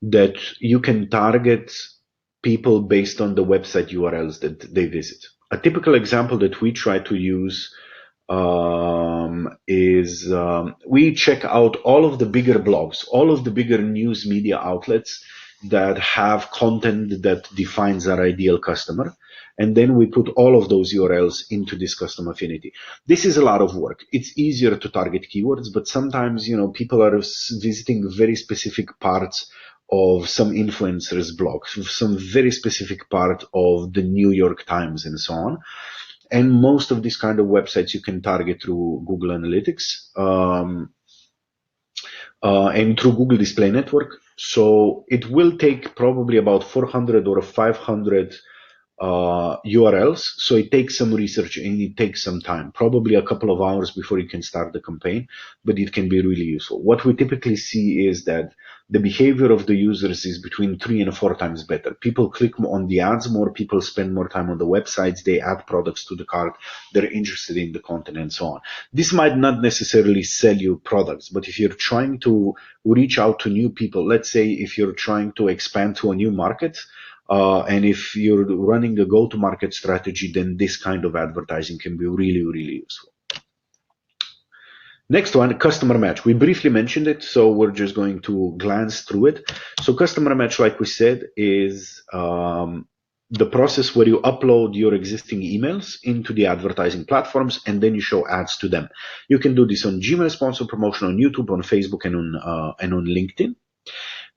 S2: that you can target people based on the website URLs that they visit. A typical example that we try to use is we check out all of the bigger blogs, all of the bigger news media outlets that have content that defines our ideal customer. And then we put all of those URLs into this custom affinity. This is a lot of work. It's easier to target keywords, but sometimes, people are visiting very specific parts of some influencers' blogs, some very specific part of the New York Times and so on. And most of these kind of websites you can target through Google Analytics and through Google Display Network. So it will take probably about 400 or 500 URLs. So it takes some research and it takes some time, probably a couple of hours before you can start the campaign, but it can be really useful. What we typically see is that the behavior of the users is between 3 and 4 times better. People click on the ads more, people spend more time on the websites, they add products to the cart, they're interested in the content and so on. This might not necessarily sell you products, but if you're trying to reach out to new people, let's say if you're trying to expand to a new market, and if you're running a go-to-market strategy, then this kind of advertising can be really, really useful. Next one, customer match. We briefly mentioned it, so we're just going to glance through it. So customer match, like we said, is the process where you upload your existing emails into the advertising platforms and then you show ads to them. You can do this on Gmail sponsor promotion, on YouTube, on Facebook, and on LinkedIn.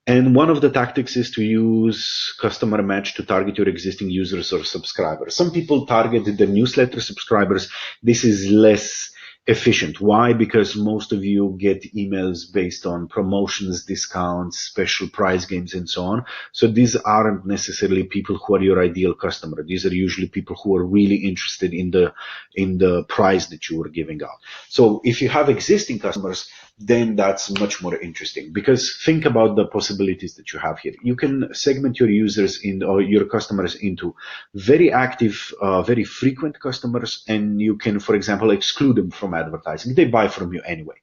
S2: And one of the tactics is to use customer match to target your existing users or subscribers. Some people target the newsletter subscribers. This is less efficient. Why? Because most of you get emails based on promotions, discounts, special prize games, and so on. So these aren't necessarily people who are your ideal customer. These are usually people who are really interested in the prize that you are giving out. So if you have existing customers, then that's much more interesting, because think about the possibilities that you have here. You can segment your users in, or your customers, into very active, very frequent customers, and you can, for example, exclude them from advertising. They buy from you anyway.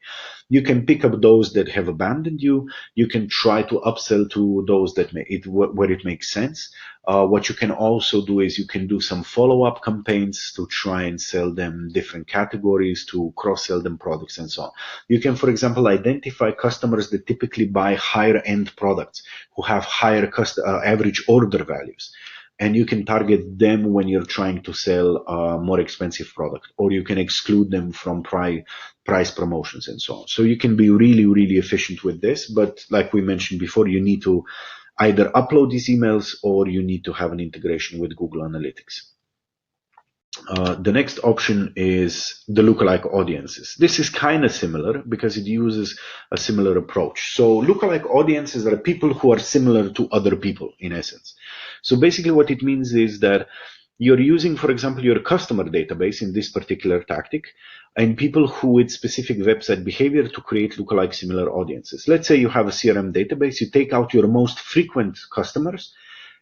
S2: You can pick up those that have abandoned you. You can try to upsell to those that where it makes sense. What you can also do is you can do some follow-up campaigns to try and sell them different categories, to cross-sell them products and so on. You can, for example, identify customers that typically buy higher-end products, who have higher average order values, and you can target them when you're trying to sell a more expensive product, or you can exclude them from price promotions and so on. So you can be really, really efficient with this, but like we mentioned before, you need to either upload these emails or you need to have an integration with Google Analytics. The next option is the lookalike audiences. This is kind of similar because it uses a similar approach. So lookalike audiences are people who are similar to other people, in essence. So basically what it means is that you're using, for example, your customer database in this particular tactic, and people who with specific website behavior to create lookalike similar audiences. Let's say you have a CRM database, you take out your most frequent customers,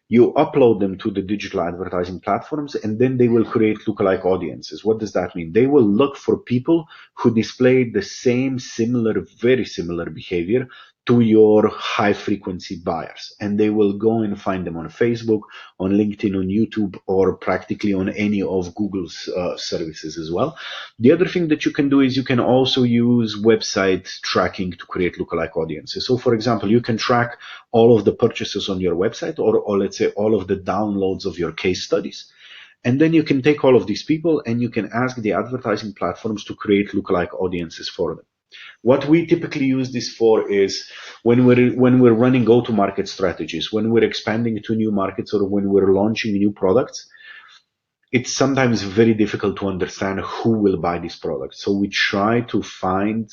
S2: you upload them to the digital advertising platforms, and then they will create lookalike audiences. What does that mean? They will look for people who display the same, similar, very similar behavior to your high frequency buyers. And they will go and find them on Facebook, on LinkedIn, on YouTube, or practically on any of Google's services as well. The other thing that you can do is you can also use website tracking to create lookalike audiences. So for example, you can track all of the purchases on your website, or let's say all of the downloads of your case studies. And then you can take all of these people and you can ask the advertising platforms to create lookalike audiences for them. What we typically use this for is when we're running go-to-market strategies, when we're expanding to new markets, or when we're launching new products. It's sometimes very difficult to understand who will buy this product. So we try to find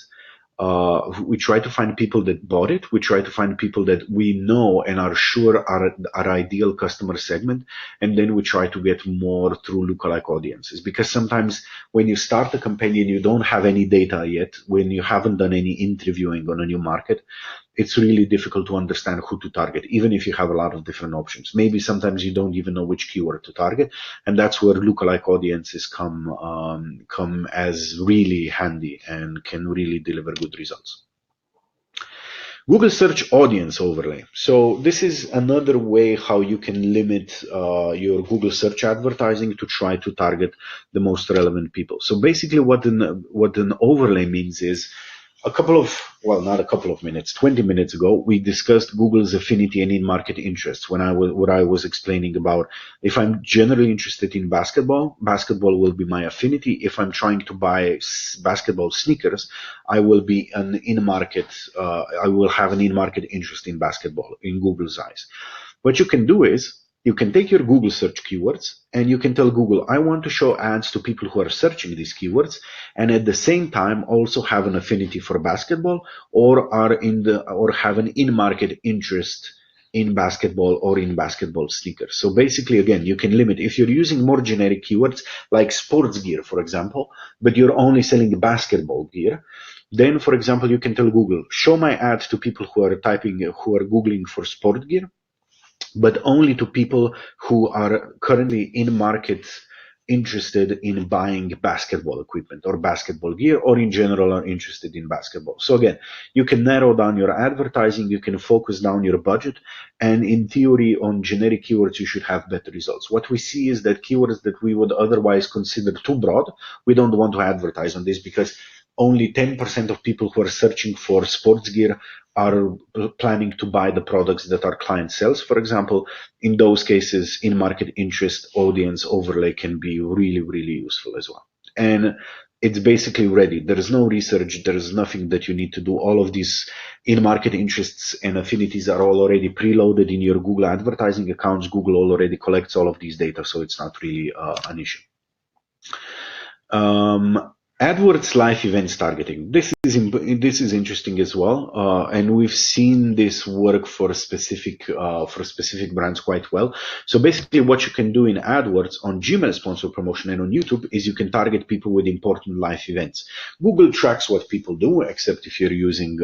S2: people that bought it. We try to find people that we know and are sure are our ideal customer segment. And then we try to get more through lookalike audiences. Because sometimes when you start a campaign and you don't have any data yet, when you haven't done any interviewing on a new market, it's really difficult to understand who to target, even if you have a lot of different options. Maybe sometimes you don't even know which keyword to target. And that's where lookalike audiences come as really handy and can really deliver good results. Google Search Audience Overlay. So this is another way how you can limit your Google Search advertising to try to target the most relevant people. So basically what an overlay means is not a couple of minutes, 20 minutes ago, we discussed Google's affinity and in-market interests when I was explaining about if I'm generally interested in basketball will be my affinity. If I'm trying to buy basketball sneakers, I will have an in-market interest in basketball in Google's eyes. What you can do is you can take your Google search keywords and you can tell Google, I want to show ads to people who are searching these keywords and at the same time also have an affinity for basketball or have an in-market interest in basketball or in basketball sneakers. So basically, again, you can limit if you're using more generic keywords like sports gear, for example, but you're only selling basketball gear. Then, for example, you can tell Google, show my ad to people who are Googling for sport gear, but only to people who are currently in market interested in buying basketball equipment or basketball gear, or in general are interested in basketball. So again, you can narrow down your advertising, you can focus down your budget, and in theory on generic keywords you should have better results. What we see is that keywords that we would otherwise consider too broad, we don't want to advertise on this because only 10% of people who are searching for sports gear are planning to buy the products that our client sells, for example. In those cases, in-market interest audience overlay can be really, really useful as well. And it's basically ready. There is no research. There is nothing that you need to do. All of these in-market interests and affinities are all already preloaded in your Google advertising accounts. Google already collects all of these data, so it's not really an issue. AdWords live events targeting. This is interesting as well, and we've seen this work for specific brands quite well. So basically, what you can do in AdWords on Gmail sponsor promotion and on YouTube is you can target people with important live events. Google tracks what people do, except if you're using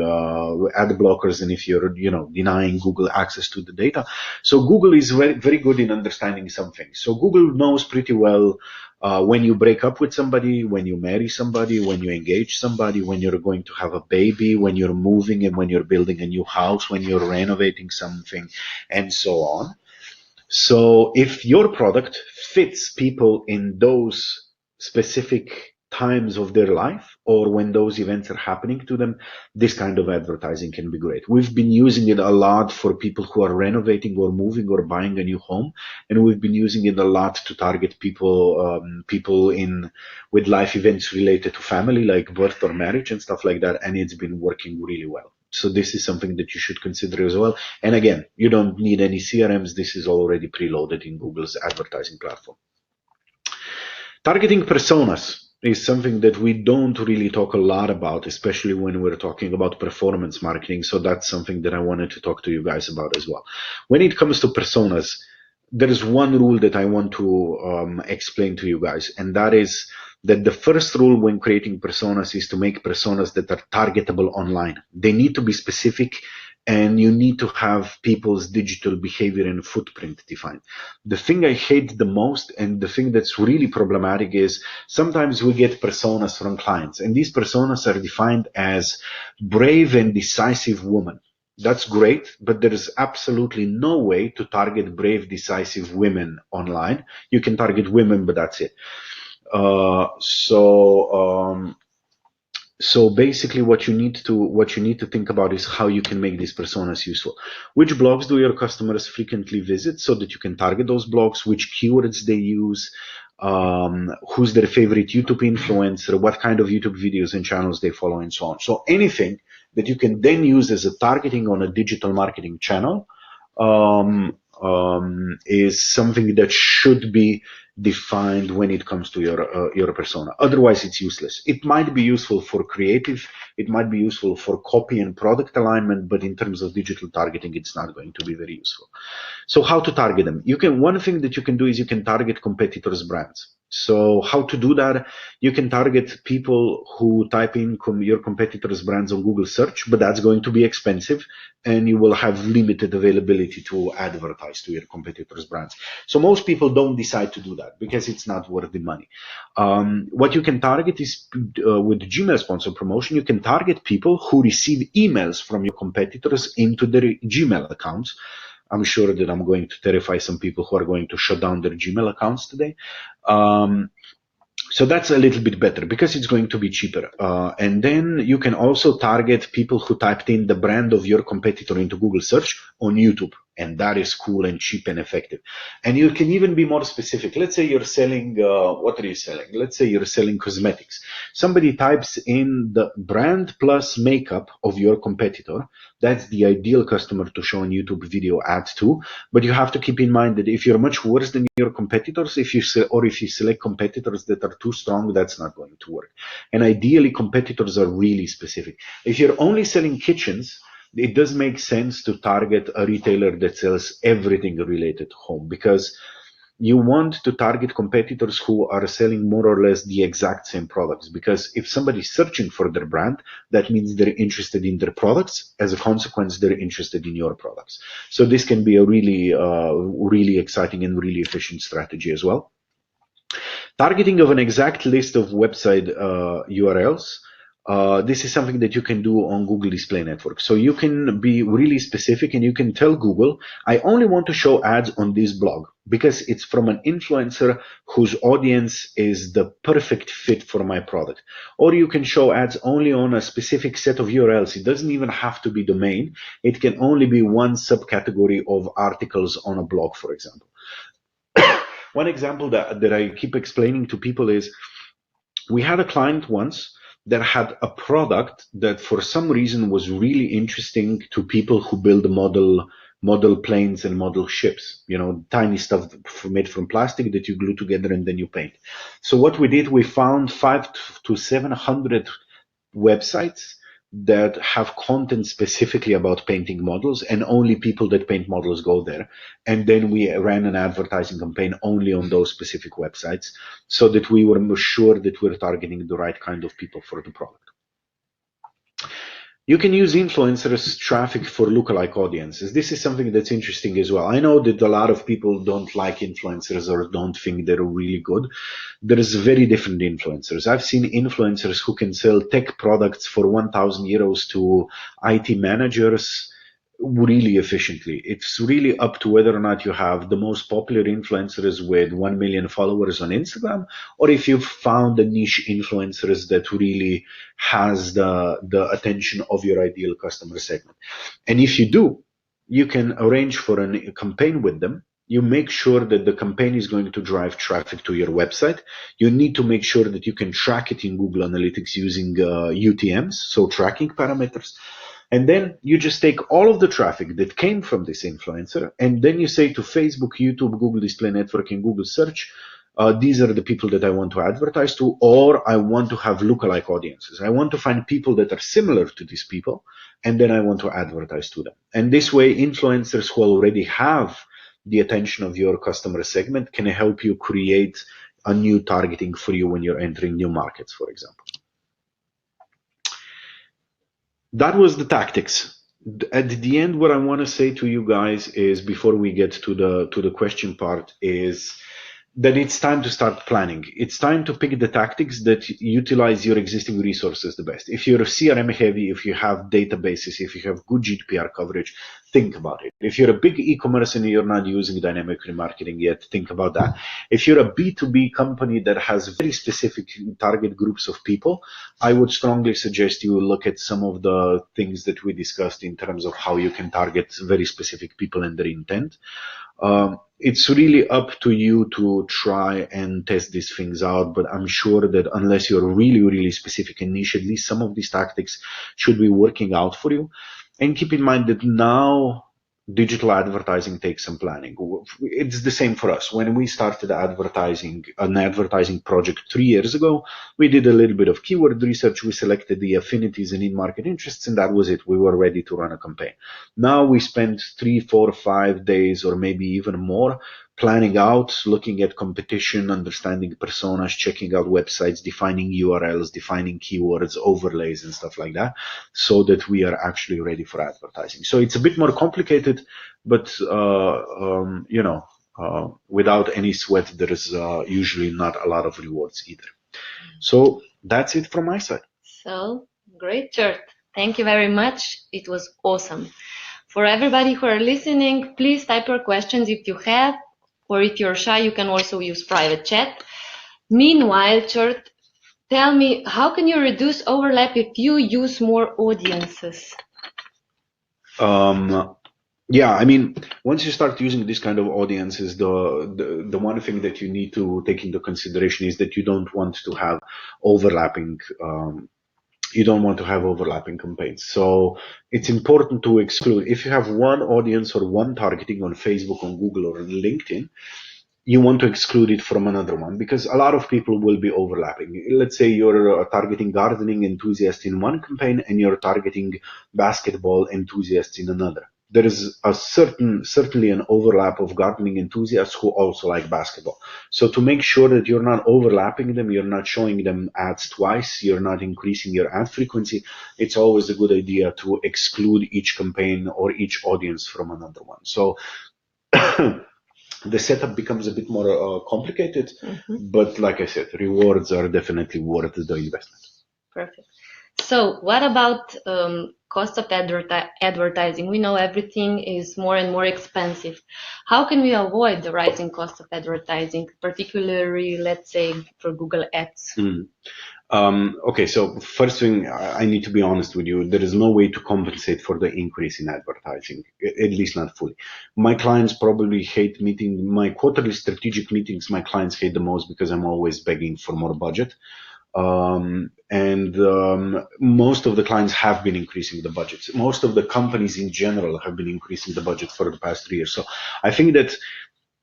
S2: ad blockers and if you're denying Google access to the data. So Google is very good in understanding something. So Google knows pretty well. When you break up with somebody, when you marry somebody, when you engage somebody, when you're going to have a baby, when you're moving and when you're building a new house, when you're renovating something, and so on. So if your product fits people in those specific times of their life or when those events are happening to them, this kind of advertising can be great. We've been using it a lot for people who are renovating or moving or buying a new home, and we've been using it a lot to target people in with life events related to family, like birth or marriage and stuff like that, and it's been working really well. So this is something that you should consider as well. And again, you don't need any CRMs. This is already preloaded in Google's advertising platform. Targeting personas is something that we don't really talk a lot about, especially when we're talking about performance marketing. So that's something that I wanted to talk to you guys about as well. When it comes to personas, there is one rule that I want to explain to you guys, and that is that the first rule when creating personas is to make personas that are targetable online. They need to be specific, and you need to have people's digital behavior and footprint defined. The thing I hate the most and the thing that's really problematic is sometimes we get personas from clients, and these personas are defined as brave and decisive women. That's great, but there is absolutely no way to target brave, decisive women online. You can target women, but that's it. So basically what you need to think about is how you can make these personas useful. Which blogs do your customers frequently visit so that you can target those blogs, which keywords they use, who's their favorite YouTube influencer, what kind of YouTube videos and channels they follow, and so on. So anything that you can then use as a targeting on a digital marketing channel is something that should be defined when it comes to your persona. Otherwise, it's useless. It might be useful for creative, it might be useful for copy and product alignment, but in terms of digital targeting, it's not going to be very useful. So how to target them? One thing that you can do is you can target competitors' brands. So how to do that? You can target people who type in your competitors' brands on Google search, but that's going to be expensive, and you will have limited availability to advertise to your competitors' brands. So most people don't decide to do that because it's not worth the money. What you can target is with Gmail sponsor promotion, you can target people who receive emails from your competitors into their Gmail accounts. I'm sure that I'm going to terrify some people who are going to shut down their Gmail accounts today. So that's a little bit better because it's going to be cheaper. And then you can also target people who typed in the brand of your competitor into Google search on YouTube. And that is cool and cheap and effective. And you can even be more specific. Let's say you're selling, what are you selling? Let's say you're selling cosmetics. Somebody types in the brand plus makeup of your competitor. That's the ideal customer to show a YouTube video ad to. But you have to keep in mind that if you're much worse than your competitors, if you select competitors that are too strong, that's not going to work. And ideally, competitors are really specific. If you're only selling kitchens, it does make sense to target a retailer that sells everything related to home, because you want to target competitors who are selling more or less the exact same products. Because if somebody's searching for their brand, that means they're interested in their products. As a consequence, they're interested in your products. So this can be a really exciting and really efficient strategy as well. Targeting of an exact list of website URLs. This is something that you can do on Google Display Network. So you can be really specific and you can tell Google, I only want to show ads on this blog because it's from an influencer whose audience is the perfect fit for my product. Or you can show ads only on a specific set of URLs. It doesn't even have to be domain. It can only be one subcategory of articles on a blog, for example. One example that I keep explaining to people is we had a client once that had a product that for some reason was really interesting to people who build model model planes and model ships, tiny stuff made from plastic that you glue together and then you paint. So what we did, we found 500 to 700 websites that have content specifically about painting models, and only people that paint models go there. And then we ran an advertising campaign only on those specific websites so that we were sure that we're targeting the right kind of people for the product. You can use influencers traffic for lookalike audiences. This is something that's interesting as well. I know that a lot of people don't like influencers or don't think they're really good. There's very different influencers. I've seen influencers who can sell tech products for 1,000 euros to IT managers really efficiently. It's really up to whether or not you have the most popular influencers with 1 million followers on Instagram, or if you've found the niche influencers that really has the attention of your ideal customer segment. And if you do, you can arrange for a campaign with them. You make sure that the campaign is going to drive traffic to your website. You need to make sure that you can track it in Google Analytics using UTMs, so tracking parameters. And then you just take all of the traffic that came from this influencer, and then you say to Facebook, YouTube, Google Display Network, and Google Search, these are the people that I want to advertise to, or I want to have lookalike audiences. I want to find people that are similar to these people, and then I want to advertise to them. And this way, influencers who already have the attention of your customer segment can help you create a new targeting for you when you're entering new markets, for example. That was the tactics. At the end, what I want to say to you guys is, before we get to the question part, is that it's time to start planning. It's time to pick the tactics that utilize your existing resources the best. If you're CRM heavy, if you have databases, if you have good GDPR coverage, think about it. If you're a big e-commerce and you're not using dynamic remarketing yet, think about that. If you're a B2B company that has very specific target groups of people, I would strongly suggest you look at some of the things that we discussed in terms of how you can target very specific people and their intent. It's really up to you to try and test these things out, but I'm sure that unless you're really, really specific and niche, at least some of these tactics should be working out for you. And keep in mind that now digital advertising takes some planning. It's the same for us. When we started an advertising project 3 years ago, we did a little bit of keyword research. We selected the affinities and in-market interests, and that was it. We were ready to run a campaign. Now we spend 3, 4, 5 days, or maybe even more, planning out, looking at competition, understanding personas, checking out websites, defining URLs, defining keywords, overlays, and stuff like that, so that we are actually ready for advertising. So it's a bit more complicated, but without any sweat, there is usually not a lot of rewards either. So that's it from my side.
S1: So great, Gert. Thank you very much. It was awesome. For everybody who are listening, please type your questions if you have, or if you're shy, you can also use private chat. Meanwhile, Gert, tell me, how can you reduce overlap if you use more audiences?
S2: Yeah, I mean, once you start using this kind of audiences, the one thing that you need to take into consideration is that you don't want to have overlapping campaigns. So it's important to exclude. If you have one audience or one targeting on Facebook, on Google, or on LinkedIn, you want to exclude it from another one, because a lot of people will be overlapping. Let's say you're targeting gardening enthusiasts in one campaign and you're targeting basketball enthusiasts in another. There is certainly an overlap of gardening enthusiasts who also like basketball. So to make sure that you're not overlapping them, you're not showing them ads twice, you're not increasing your ad frequency, it's always a good idea to exclude each campaign or each audience from another one. So the setup becomes a bit more complicated, but like I said, rewards are definitely worth the investment.
S1: Perfect. So what about cost of advertising? We know everything is more and more expensive. How can we avoid the rising cost of advertising, particularly, let's say, for Google Ads?
S2: Okay, so first thing, I need to be honest with you. There is no way to compensate for the increase in advertising, at least not fully. My clients probably hate my quarterly strategic meetings. My clients hate the most because I'm always begging for more budget. Most of the clients have been increasing the budgets. Most of the companies in general have been increasing the budget for the past 3 years. So I think that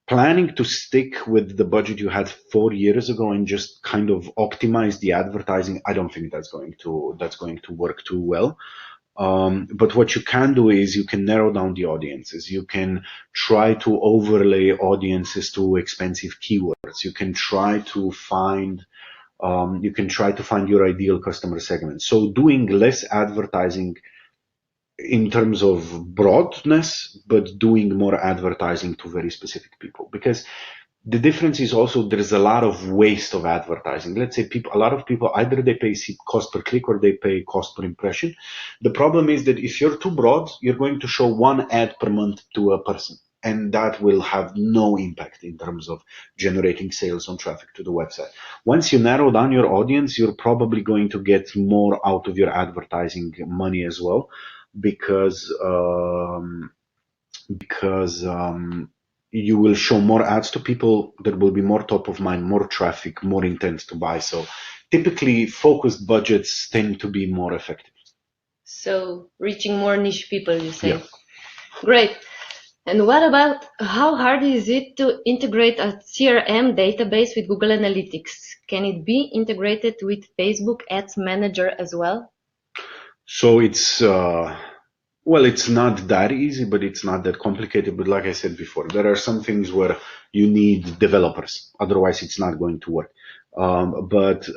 S2: planning to stick with the budget you had 4 years ago and just kind of optimize the advertising, I don't think that's going to work too well. But what you can do is you can narrow down the audiences. You can try to overlay audiences to expensive keywords. You can try to find your ideal customer segment. So doing less advertising in terms of broadness, but doing more advertising to very specific people. Because the difference is also there's a lot of waste of advertising. Let's say a lot of people, either they pay cost per click or they pay cost per impression. The problem is that if you're too broad, you're going to show one ad per month to a person. And that will have no impact in terms of generating sales on traffic to the website. Once you narrow down your audience, you're probably going to get more out of your advertising money as well, because you will show more ads to people that will be more top of mind, more traffic, more intent to buy. So typically focused budgets tend to be more effective.
S1: So reaching more niche people, you say?
S2: Yeah.
S1: Great. And what about how hard is it to integrate a CRM database with Google Analytics? Can it be integrated with Facebook Ads Manager as well?
S2: So it's it's not that easy, but it's not that complicated. But like I said before, there are some things where you need developers. Otherwise, it's not going to work. But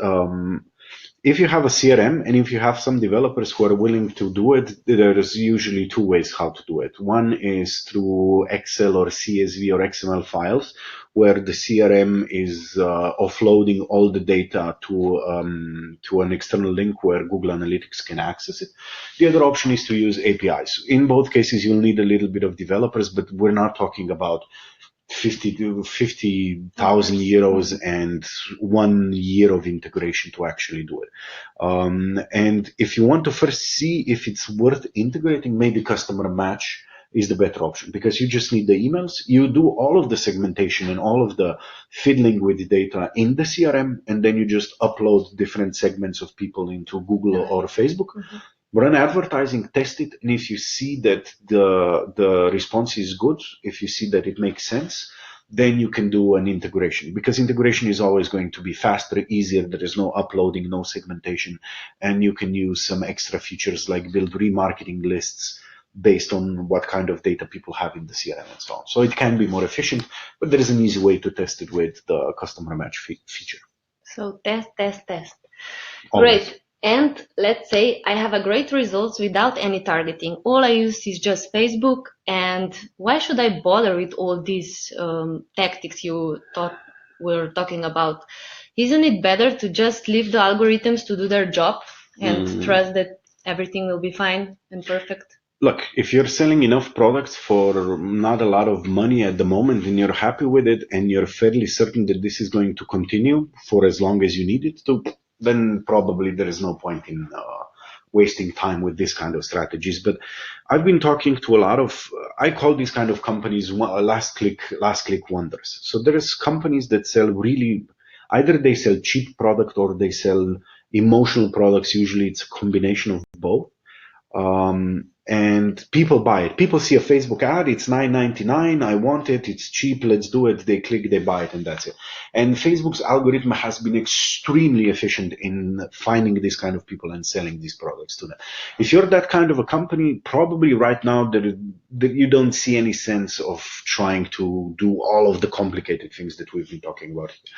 S2: if you have a CRM and if you have some developers who are willing to do it, there's usually two ways how to do it. One is through Excel or CSV or XML files, where the CRM is offloading all the data to an external link where Google Analytics can access it. The other option is to use APIs. In both cases, you'll need a little bit of developers, but we're not talking about 50,000 euros and 1 year of integration to actually do it. And if you want to first see if it's worth integrating, maybe customer match is the better option, because you just need the emails. You do all of the segmentation and all of the fiddling with the data in the CRM, and then you just upload different segments of people into Google or Facebook. Mm-hmm. Run advertising, test it, and if you see that the response is good, if you see that it makes sense, then you can do an integration, because integration is always going to be faster, easier. There is no uploading, no segmentation, and you can use some extra features like build remarketing lists based on what kind of data people have in the CRM and so on. So it can be more efficient, but there is an easy way to test it with the customer match feature.
S1: So test.
S2: Always.
S1: Great. And let's say I have a great results without any targeting. All I use is just Facebook. And why should I bother with all these tactics you were talking about? Isn't it better to just leave the algorithms to do their job and trust that everything will be fine and perfect?
S2: Look, if you're selling enough products for not a lot of money at the moment and you're happy with it and you're fairly certain that this is going to continue for as long as you need it to, then probably there is no point in wasting time with this kind of strategies. But I've been talking to a lot of, I call these kind of companies last click wonders. So there's companies that sell really, either they sell cheap product or they sell emotional products. Usually it's a combination of both. And people buy it. People see a Facebook ad, it's $9.99, I want it, it's cheap, let's do it. They click, they buy it, and that's it. And Facebook's algorithm has been extremely efficient in finding these kind of people and selling these products to them. If you're that kind of a company, probably right now that you don't see any sense of trying to do all of the complicated things that we've been talking about here.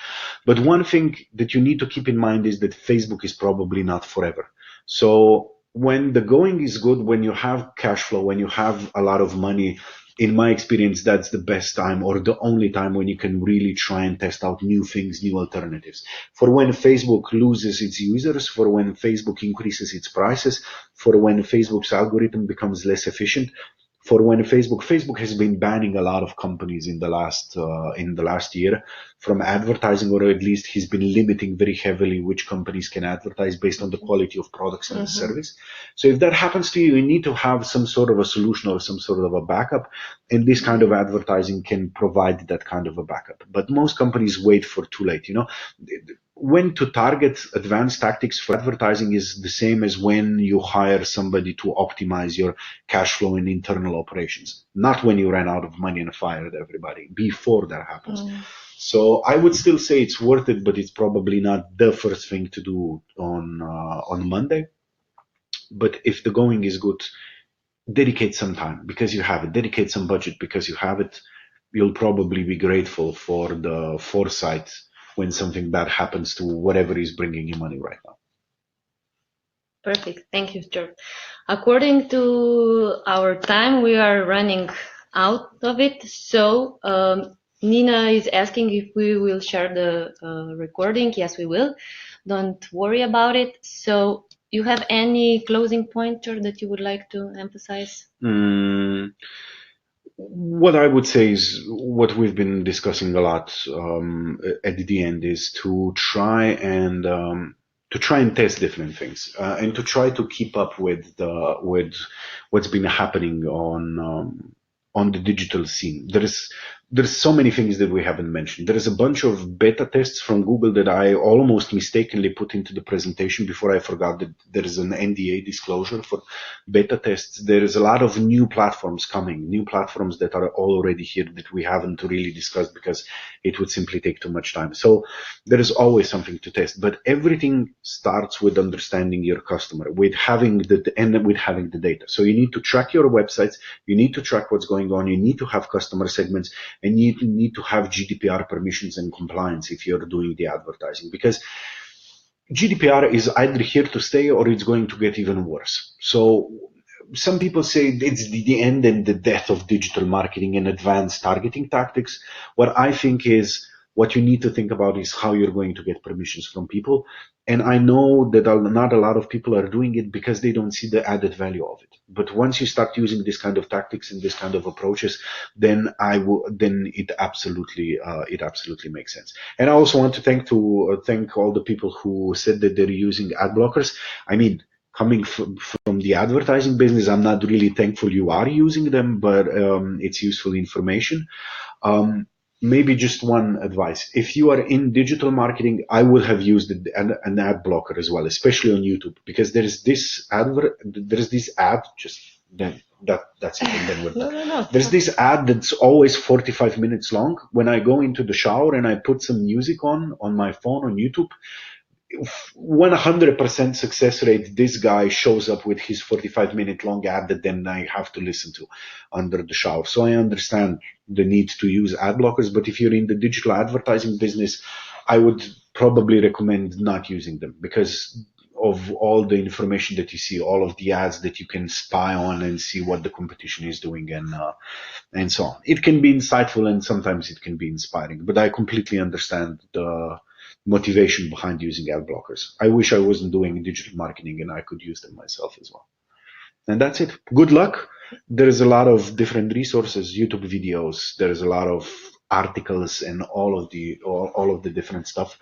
S2: But one thing that you need to keep in mind is that Facebook is probably not forever. So when the going is good, when you have cash flow, when you have a lot of money, in my experience, that's the best time or the only time when you can really try and test out new things, new alternatives. For when Facebook loses its users, for when Facebook increases its prices, for when Facebook's algorithm becomes less efficient, for when Facebook has been banning a lot of companies in the last year from advertising, or at least he's been limiting very heavily which companies can advertise based on the quality of products and service. So if that happens to you, you need to have some sort of a solution or some sort of a backup, and this kind of advertising can provide that kind of a backup. But most companies wait for too late. when to target advanced tactics for advertising is the same as when you hire somebody to optimize your cash flow in internal operations, not when you ran out of money and fired everybody, before that happens. So I would still say it's worth it, but it's probably not the first thing to do on Monday. But if the going is good, dedicate some time because you have it. Dedicate some budget because you have it. You'll probably be grateful for the foresight when something bad happens to whatever is bringing you money right now.
S1: Perfect. Thank you, George. According to our time, we are running out of it. So Nina is asking if we will share the recording. Yes, we will. Don't worry about it. So you have any closing pointer that you would like to emphasize?
S2: What I would say is what we've been discussing a lot at the end is to try and test different things and to try to keep up with what's been happening on the digital scene. There's so many things that we haven't mentioned. There is a bunch of beta tests from Google that I almost mistakenly put into the presentation before I forgot that there is an NDA disclosure for beta tests. There is a lot of new platforms coming, new platforms that are already here that we haven't really discussed because it would simply take too much time. So there is always something to test, but everything starts with understanding your customer, with having the data. So you need to track your websites, you need to track what's going on, you need to have customer segments, and you need to have GDPR permissions and compliance if you're doing the advertising, because GDPR is either here to stay or it's going to get even worse. So some people say it's the end and the death of digital marketing and advanced targeting tactics. What I think is what you need to think about is how you're going to get permissions from people. And I know that not a lot of people are doing it because they don't see the added value of it. But once you start using this kind of tactics and this kind of approaches, then it absolutely makes sense. And I also want to thank all the people who said that they're using ad blockers. I mean, coming from the advertising business, I'm not really thankful you are using them, but it's useful information. Maybe just one advice. If you are in digital marketing, I would have used an ad blocker as well, especially on YouTube, because there's this ad, just then that's it. And then we're done.
S1: No.
S2: There's this ad that's always 45 minutes long. When I go into the shower and I put some music on my phone on YouTube, 100% success rate, this guy shows up with his 45-minute long ad that then I have to listen to under the shower. So I understand the need to use ad blockers, but if you're in the digital advertising business, I would probably recommend not using them because of all the information that you see, all of the ads that you can spy on and see what the competition is doing and so on. It can be insightful and sometimes it can be inspiring, but I completely understand the motivation behind using ad blockers. I wish I wasn't doing digital marketing and I could use them myself as well. And that's it. Good luck. There's a lot of different resources, YouTube videos. There's a lot of articles and all of the different stuff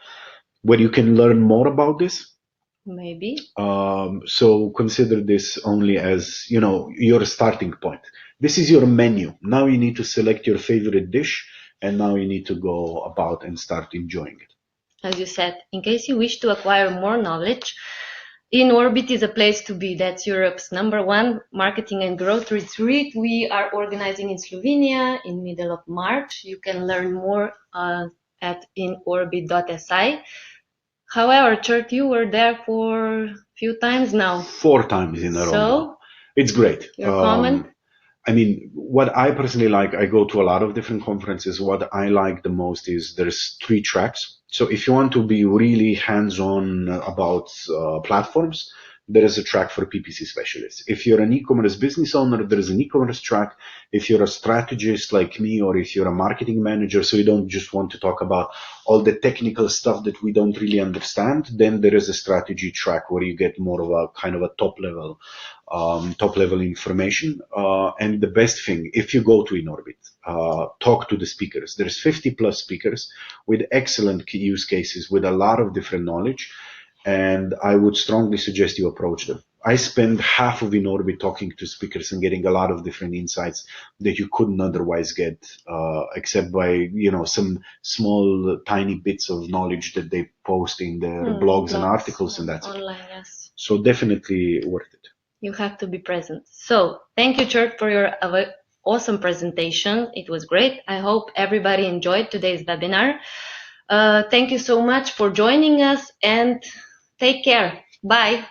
S2: where you can learn more about this.
S1: Maybe.
S2: So consider this only as, your starting point. This is your menu. Now you need to select your favorite dish and now you need to go about and start enjoying it.
S1: As you said, in case you wish to acquire more knowledge, InOrbit is a place to be. That's Europe's #1 marketing and growth retreat we are organizing in Slovenia in middle of March. You can learn more at inorbit.si. However, Chert, you were there for a few times now.
S2: 4 times in a row.
S1: So
S2: it's great.
S1: Your comment?
S2: I mean, what I personally like, I go to a lot of different conferences. What I like the most is there's 3 tracks. So if you want to be really hands-on about platforms, there is a track for PPC specialists. If you're an e-commerce business owner, there is an e-commerce track. If you're a strategist like me, or if you're a marketing manager, so you don't just want to talk about all the technical stuff that we don't really understand, then there is a strategy track where you get more of a kind of a top level information. And the best thing, if you go to InOrbit, talk to the speakers. There's 50 plus speakers with excellent use cases, with a lot of different knowledge. And I would strongly suggest you approach them. I spend half of In Orbit talking to speakers and getting a lot of different insights that you couldn't otherwise get, except by, some small, tiny bits of knowledge that they post in their blogs and articles, and that's
S1: online,
S2: it.
S1: yes.
S2: So definitely worth it.
S1: You have to be present. So thank you, Church, for your awesome presentation. It was great. I hope everybody enjoyed today's webinar. Thank you so much for joining us, and take care. Bye.